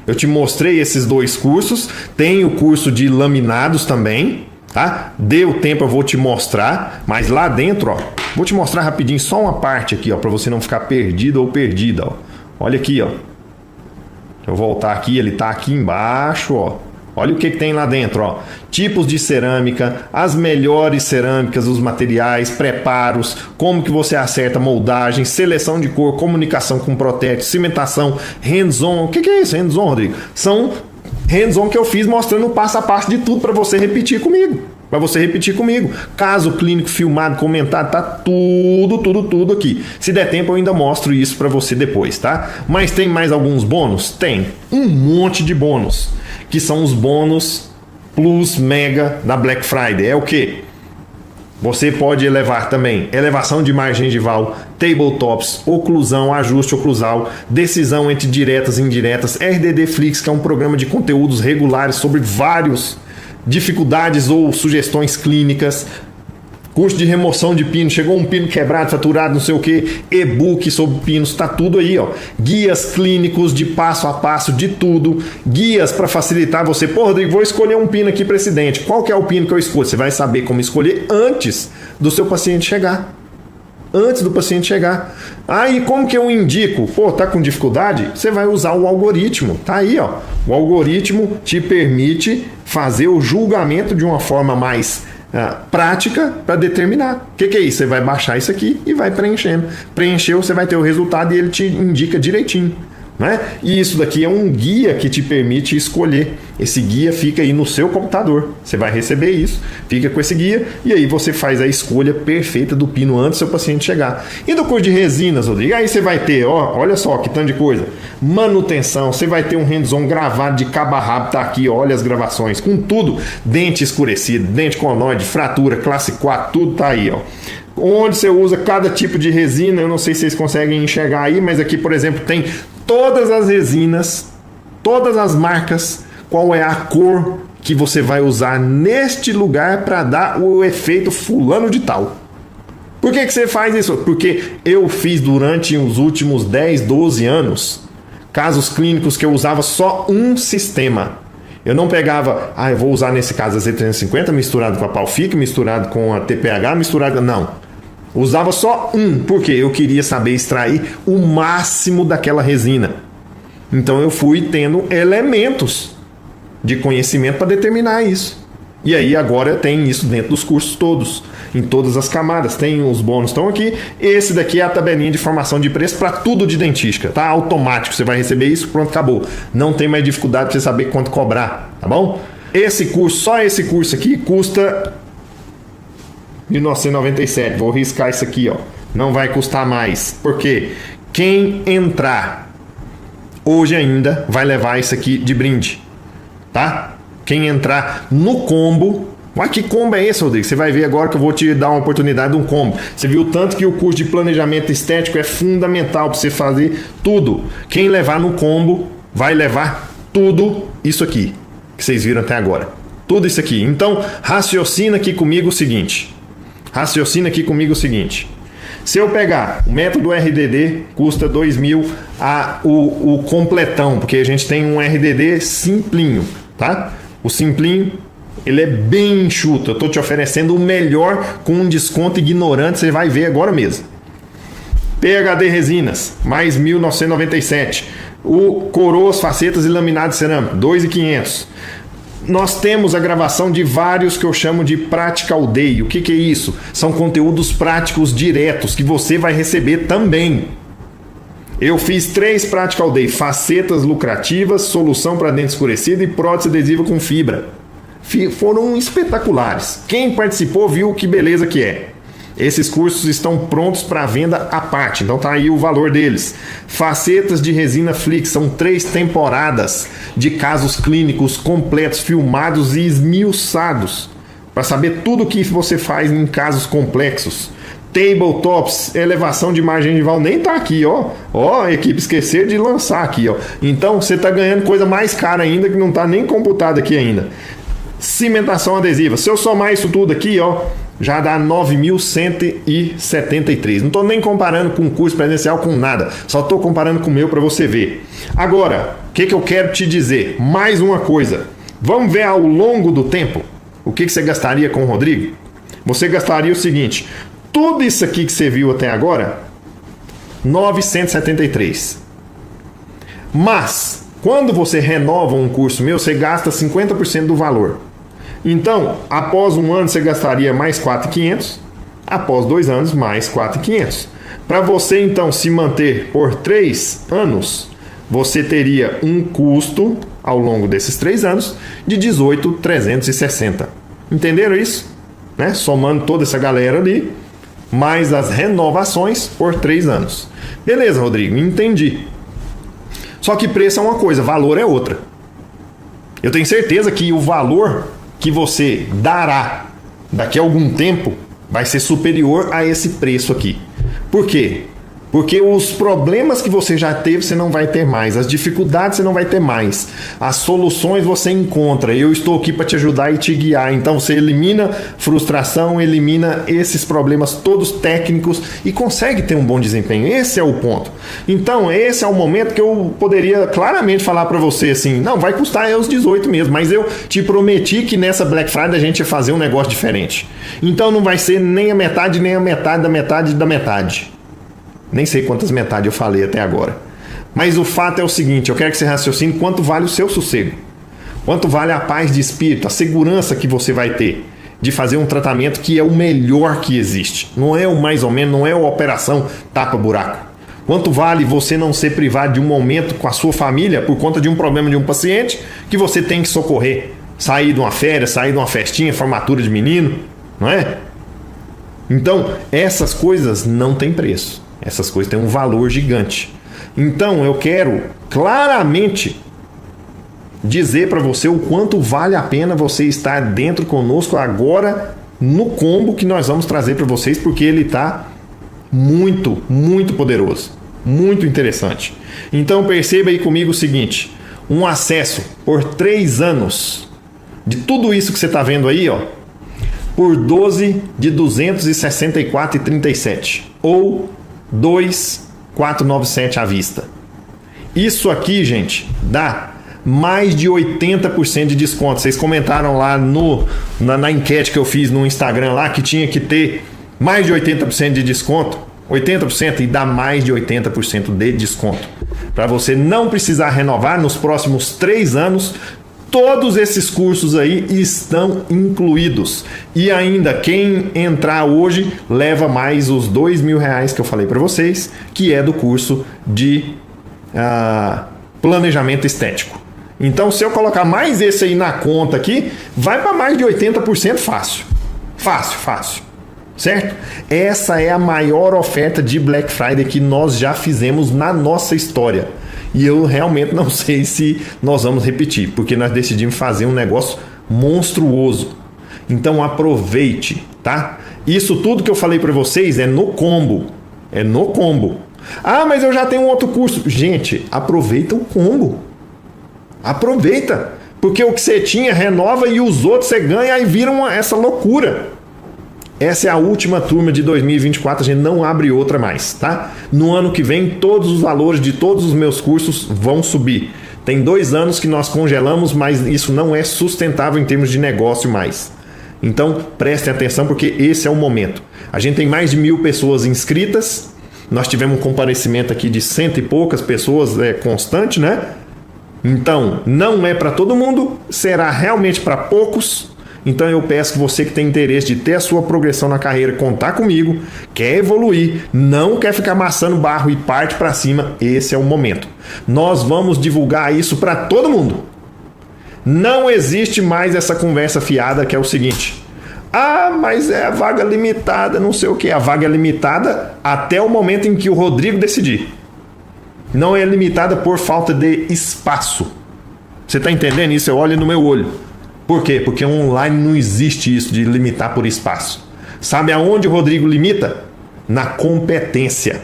Eu te mostrei esses dois cursos, tem o curso de laminados também, tá? Deu tempo, eu vou te mostrar, mas lá dentro, ó, vou te mostrar rapidinho só uma parte aqui, ó, para você não ficar perdido ou perdida, ó. Olha aqui, ó. Deixa eu voltar aqui, ele tá aqui embaixo, ó. Olha o que tem lá dentro, ó. Tipos de cerâmica, as melhores cerâmicas, os materiais, preparos, como que você acerta moldagem, seleção de cor, comunicação com protético, cimentação, hands-on. O que é isso, hands-on, Rodrigo? São hands-on que eu fiz mostrando o passo a passo de tudo para você repetir comigo. Caso clínico filmado, comentado, tá tudo aqui. Se der tempo eu ainda mostro isso para você depois, tá? Mas tem mais alguns bônus? Tem um monte de bônus, que são os bônus Plus Mega da Black Friday. É o que? Você pode elevar também elevação de margem gengival, tabletops, oclusão, ajuste oclusal, decisão entre diretas e indiretas, RDD Flix, que é um programa de conteúdos regulares sobre vários dificuldades ou sugestões clínicas, curso de remoção de pino, chegou um pino quebrado, fraturado, não sei o que, e-book sobre pinos, tá tudo aí, ó. Guias clínicos de passo a passo de tudo, guias para facilitar você. Pô, Rodrigo, vou escolher um pino aqui para esse dente. Qual que é o pino que eu escolho? Você vai saber como escolher antes do seu paciente chegar. Aí como que eu indico? Pô, tá com dificuldade? Você vai usar o algoritmo, tá aí, ó. O algoritmo te permite fazer o julgamento de uma forma mais prática para determinar. O que é isso? Você vai baixar isso aqui e vai preenchendo. Preencheu, você vai ter o resultado e ele te indica direitinho né? E isso daqui é um guia que te permite escolher. Esse guia fica aí no seu computador. Você vai receber isso, fica com esse guia e aí você faz a escolha perfeita do pino antes do seu paciente chegar. E do curso de resinas, Rodrigo? Aí você vai ter, olha só que tanto de coisa. Manutenção, você vai ter um hands-on gravado de cabo a rabo, tá aqui, olha as gravações, com tudo. Dente escurecido, dente conoide, fratura, classe 4, tudo tá aí, ó. Onde você usa cada tipo de resina, eu não sei se vocês conseguem enxergar aí, mas aqui, por exemplo, tem todas as resinas, todas as marcas, qual é a cor que você vai usar neste lugar para dar o efeito fulano de tal. Por que você faz isso? Porque eu fiz durante os últimos 10, 12 anos casos clínicos que eu usava só um sistema. Eu não pegava, eu vou usar nesse caso a Z350 misturado com a Palfic, misturado com a TPH, misturado... Não. Usava só um, porque eu queria saber extrair o máximo daquela resina. Então eu fui tendo elementos de conhecimento para determinar isso. E aí agora tem isso dentro dos cursos todos, em todas as camadas. Tem os bônus estão aqui. Esse daqui é a tabelinha de formação de preço para tudo de dentística, tá? Automático, você vai receber isso, pronto, acabou. Não tem mais dificuldade para você saber quanto cobrar, tá bom? Esse curso, só esse curso aqui custa 1997, vou riscar isso aqui, ó. Não vai custar mais, porque quem entrar hoje ainda vai levar isso aqui de brinde, tá? Quem entrar no combo, olha que combo é esse, Rodrigo? Você vai ver agora que eu vou te dar uma oportunidade de um combo. Você viu tanto que o curso de planejamento estético é fundamental para você fazer tudo. Quem levar no combo vai levar tudo isso aqui que vocês viram até agora. Tudo isso aqui. Então, raciocina aqui comigo o seguinte. Se eu pegar o método RDD, custa 2.000 o completão, porque a gente tem um RDD simplinho, tá? O simplinho, ele é bem enxuto. Eu estou te oferecendo o melhor com um desconto ignorante, você vai ver agora mesmo. PHD Resinas, mais 1.997. O Coroas, Facetas e Laminado Cerâmico, 2.500. Nós temos a gravação de vários que eu chamo de Practical Day. O que é isso? São conteúdos práticos diretos que você vai receber também. Eu fiz 3 Practical Day: facetas lucrativas, solução para dente escurecido e prótese adesiva com fibra. Foram espetaculares. Quem participou viu que beleza que é. Esses cursos estão prontos para venda à parte, então tá aí o valor deles. Facetas de resina Flix, são 3 temporadas de casos clínicos completos, filmados e esmiuçados, para saber tudo o que você faz em casos complexos. Tabletops, elevação de margem gengival, nem tá aqui, ó. Ó, a equipe esquecer de lançar aqui, ó. Então você tá ganhando coisa mais cara ainda, que não tá nem computada aqui ainda. Cimentação adesiva, se eu somar isso tudo aqui, ó, já dá 9.173. Não estou nem comparando com o curso presencial com nada. Só estou comparando com o meu para você ver. Agora, o que eu quero te dizer? Mais uma coisa. Vamos ver ao longo do tempo o que você gastaria com o Rodrigo? Você gastaria o seguinte. Tudo isso aqui que você viu até agora, 973. Mas, quando você renova um curso meu, você gasta 50% do valor. Então, após um ano você gastaria mais 4.500, após 2 anos mais 4.500. Para você então se manter por 3 anos, você teria um custo ao longo desses 3 anos de 18.360. Entenderam isso? Né? Somando toda essa galera ali, mais as renovações por 3 anos. Beleza, Rodrigo, entendi. Só que preço é uma coisa, valor é outra. Eu tenho certeza que o valor que você dará daqui a algum tempo vai ser superior a esse preço aqui. Por quê? Porque os problemas que você já teve, você não vai ter mais. As dificuldades, você não vai ter mais. As soluções você encontra. Eu estou aqui para te ajudar e te guiar. Então, você elimina frustração, elimina esses problemas todos técnicos e consegue ter um bom desempenho. Esse é o ponto. Então, esse é o momento que eu poderia claramente falar para você assim, não, vai custar os 18 mesmo, mas eu te prometi que nessa Black Friday a gente ia fazer um negócio diferente. Então, não vai ser nem a metade, nem a metade da metade da metade. Nem sei quantas metades eu falei até agora. Mas o fato é o seguinte, eu quero que você raciocine quanto vale o seu sossego. Quanto vale a paz de espírito, a segurança que você vai ter de fazer um tratamento que é o melhor que existe. Não é o mais ou menos, não é a operação tapa-buraco. Quanto vale você não ser privado de um momento com a sua família por conta de um problema de um paciente que você tem que socorrer? Sair de uma férias, sair de uma festinha, formatura de menino, não é? Então, essas coisas não têm preço. Essas coisas têm um valor gigante. Então, eu quero claramente dizer para você o quanto vale a pena você estar dentro conosco agora no combo que nós vamos trazer para vocês, porque ele está muito, muito poderoso, muito interessante. Então perceba aí comigo o seguinte: um acesso por 3 anos de tudo isso que você está vendo aí, ó, por 12 de 264,37 ou 2,497 à vista. Isso aqui, gente, dá mais de 80% de desconto. Vocês comentaram lá na enquete que eu fiz no Instagram lá que tinha que ter mais de 80% de desconto. 80% e dá mais de 80% de desconto. Para você não precisar renovar nos próximos 3 anos, todos esses cursos aí estão incluídos. E ainda, quem entrar hoje leva mais os R$2.000 que eu falei para vocês, que é do curso de planejamento estético. Então, se eu colocar mais esse aí na conta aqui, vai para mais de 80% fácil. Fácil. Certo? Essa é a maior oferta de Black Friday que nós já fizemos na nossa história. E eu realmente não sei se nós vamos repetir, porque nós decidimos fazer um negócio monstruoso. Então aproveite, tá? Isso tudo que eu falei para vocês é no combo. É no combo. Ah, mas eu já tenho um outro curso. Gente, aproveita o combo. Aproveita. Porque o que você tinha renova e os outros você ganha e viram essa loucura. Essa é a última turma de 2024, a gente não abre outra mais, tá? No ano que vem, todos os valores de todos os meus cursos vão subir. Tem 2 anos que nós congelamos, mas isso não é sustentável em termos de negócio mais. Então, prestem atenção porque esse é o momento. A gente tem mais de 1.000 pessoas inscritas, nós tivemos um comparecimento aqui de 100 e poucas pessoas, constante, né? Então, não é para todo mundo, será realmente para poucos. Então eu peço que você que tem interesse de ter a sua progressão na carreira, contar comigo, quer evoluir, não quer ficar amassando barro e parte para cima, esse é o momento. Nós vamos divulgar isso para todo mundo. Não existe mais essa conversa fiada que é o seguinte: ah, mas é a vaga limitada, não sei o que. A vaga é limitada até o momento em que o Rodrigo decidir. Não é limitada por falta de espaço. Você está entendendo isso? Eu olho no meu olho. Por quê? Porque online não existe isso de limitar por espaço. Sabe aonde o Rodrigo limita? Na competência.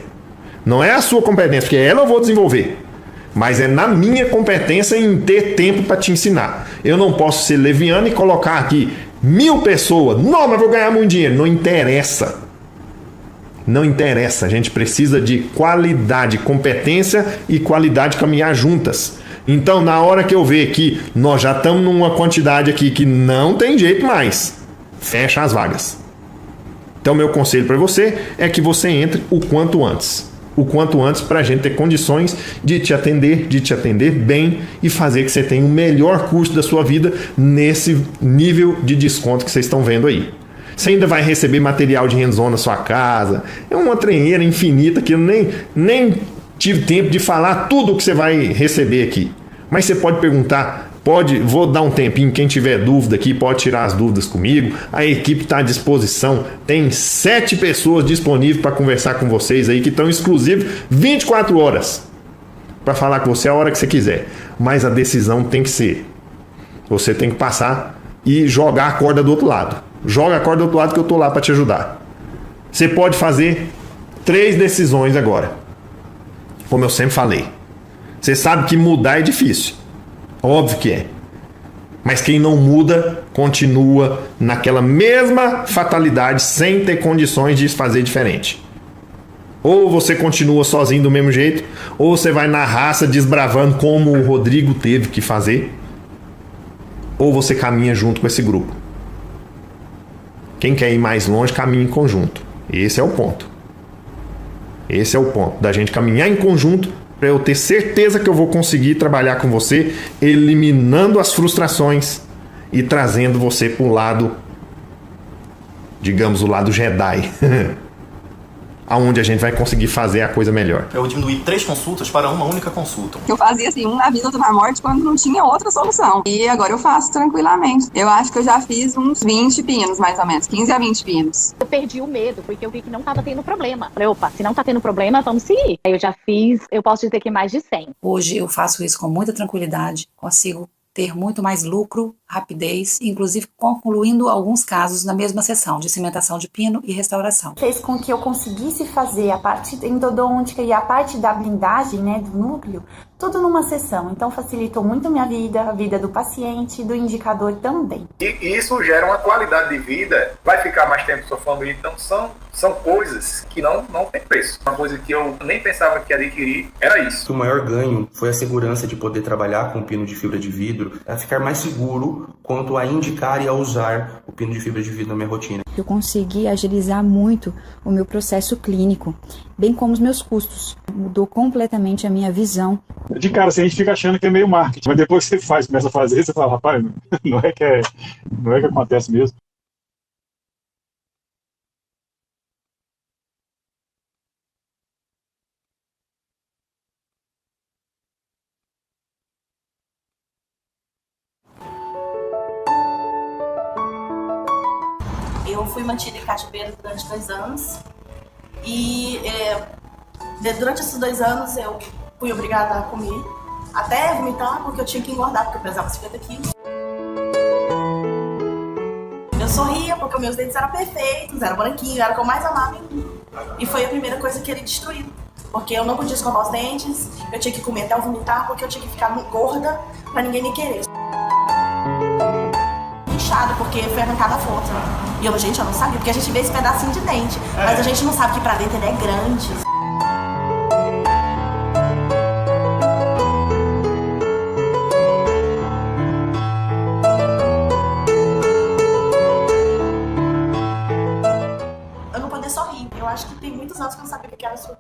Não é a sua competência, porque ela eu vou desenvolver. Mas é na minha competência em ter tempo para te ensinar. Eu não posso ser leviano e colocar aqui 1.000 pessoas. Não, mas vou ganhar muito dinheiro. Não interessa. Não interessa. A gente precisa de qualidade, competência e qualidade caminhar juntas. Então, na hora que eu ver que nós já estamos numa quantidade aqui que não tem jeito mais, fecha as vagas. Então, meu conselho para você é que você entre o quanto antes. O quanto antes para a gente ter condições de te atender bem e fazer que você tenha o melhor curso da sua vida nesse nível de desconto que vocês estão vendo aí. Você ainda vai receber material de hands-on na sua casa. É uma trejeira infinita que eu nem tive tempo de falar tudo o que você vai receber aqui. Mas você pode perguntar, vou dar um tempinho, quem tiver dúvida aqui pode tirar as dúvidas comigo. A equipe está à disposição. Tem 7 pessoas disponíveis para conversar com vocês aí, que estão exclusivos 24 horas para falar com você a hora que você quiser. Mas a decisão tem que ser: você tem que passar e jogar a corda do outro lado. Joga a corda do outro lado que eu estou lá para te ajudar. Você pode fazer 3 decisões agora. Como eu sempre falei, você sabe que mudar é difícil, óbvio que é, mas quem não muda continua naquela mesma fatalidade sem ter condições de fazer diferente. Ou você continua sozinho do mesmo jeito, ou você vai na raça desbravando como o Rodrigo teve que fazer, ou você caminha junto com esse grupo. Quem quer ir mais longe caminha em conjunto. Esse é o ponto. Esse é o ponto, da gente caminhar em conjunto para eu ter certeza que eu vou conseguir trabalhar com você, eliminando as frustrações e trazendo você para o lado, digamos, o lado Jedi. aonde a gente vai conseguir fazer a coisa melhor. Eu diminuí 3 consultas para uma única consulta. Eu fazia assim, um na vida, outro na morte, quando não tinha outra solução. E agora eu faço tranquilamente. Eu acho que eu já fiz uns 20 pinos, mais ou menos, 15 a 20 pinos. Eu perdi o medo, porque eu vi que não estava tendo problema. Falei, opa, se não está tendo problema, vamos seguir. Aí eu já fiz, eu posso dizer que mais de 100. Hoje eu faço isso com muita tranquilidade, consigo ter muito mais lucro, rapidez, inclusive concluindo alguns casos na mesma sessão de cimentação de pino e restauração. Fez com que eu conseguisse fazer a parte endodôntica e a parte da blindagem, né, do núcleo, tudo numa sessão. Então facilitou muito minha vida, a vida do paciente e do indicador também. E isso gera uma qualidade de vida, vai ficar mais tempo com sua família, então são coisas que não tem preço. Uma coisa que eu nem pensava que adquirir era isso. O maior ganho foi a segurança de poder trabalhar com pino de fibra de vidro, a ficar mais seguro quanto a indicar e a usar o pino de fibra de vidro na minha rotina. Eu consegui agilizar muito o meu processo clínico, bem como os meus custos. Mudou completamente a minha visão. De cara, assim, a gente fica achando que é meio marketing, mas depois que você começa a fazer, você fala, rapaz, não é que acontece mesmo. Eu fui mantida em cativeiro durante 2 anos e durante esses 2 anos eu fui obrigada a comer, até vomitar, porque eu tinha que engordar, porque eu pesava 50 quilos. Eu sorria porque meus dentes eram perfeitos, eram branquinhos, era o que eu mais amava em mim. E foi a primeira coisa que ele destruiu, porque eu não podia escovar os dentes, eu tinha que comer até eu vomitar, porque eu tinha que ficar gorda pra ninguém me querer. Inchada, porque foi arrancada a fonte. E eu, gente, eu não sabia, porque a gente vê esse pedacinho de dente, mas a gente não sabe que pra dentro ele é grande. Eu não poder sorrir. Eu acho que tem muitos anos que eu não sabia o que era sorrir.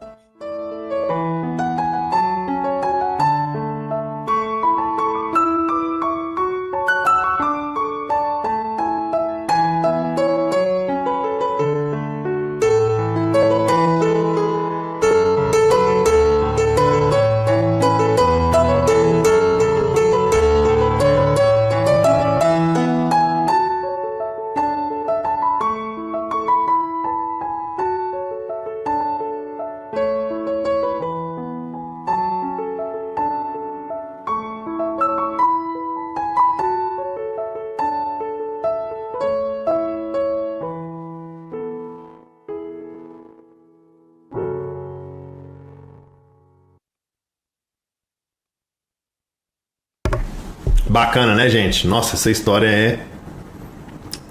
Bacana, né, gente? Nossa, essa história é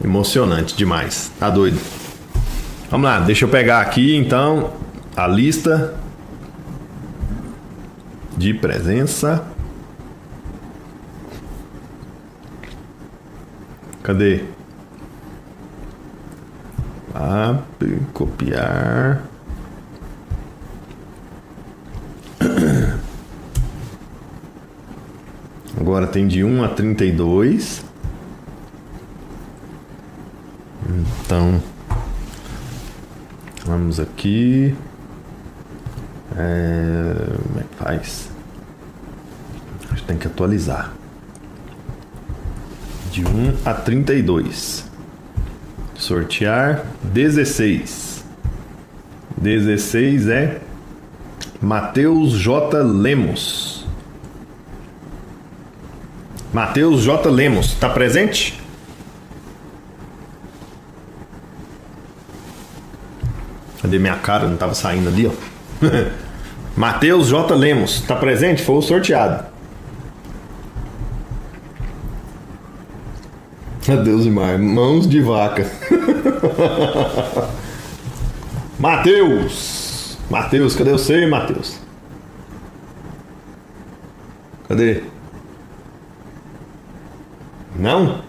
emocionante demais. Tá doido? Vamos lá, deixa eu pegar aqui, então, a lista de presença. Cadê? Copiar. Agora tem de 1 a 32. Então, vamos aqui. Como é que faz? Acho que tem que atualizar. De 1 a 32. Sortear 16. 16 é Matheus J. Lemos. Matheus J. Lemos, tá presente? Cadê minha cara? Não tava saindo ali, ó. Matheus J. Lemos, tá presente? Foi o sorteado. Adeus, Mar. Mãos de vaca. Matheus! Matheus, cadê você, Matheus? Cadê? Não?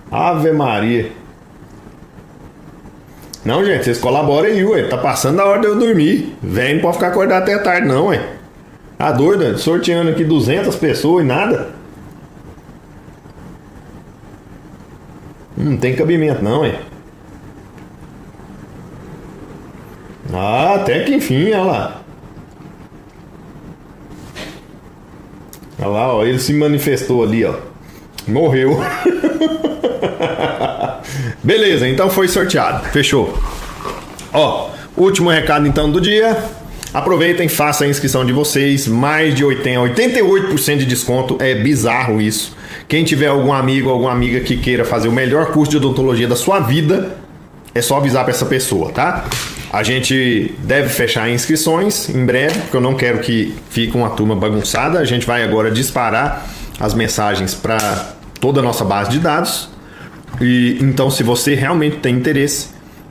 Ave Maria. Não, gente, vocês colaborem aí, ué. Tá passando a hora de eu dormir. Velho, não pode ficar acordado até tarde, não, ué. Tá doido? Sorteando aqui 200 pessoas e nada. Não tem cabimento, não, ué. Ah, até que enfim, olha lá. Olha lá, ó, ele se manifestou ali, ó. Morreu. Beleza, então foi sorteado. Fechou. Ó, último recado então do dia. Aproveitem, façam a inscrição de vocês. Mais de 88% de desconto. É bizarro isso. Quem tiver algum amigo ou alguma amiga que queira fazer o melhor curso de odontologia da sua vida, é só avisar para essa pessoa, tá? A gente deve fechar inscrições em breve, porque eu não quero que fique uma turma bagunçada. A gente vai agora disparar as mensagens para toda a nossa base de dados. E então, se você realmente tem interesse,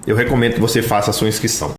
eu recomendo que você faça a sua inscrição.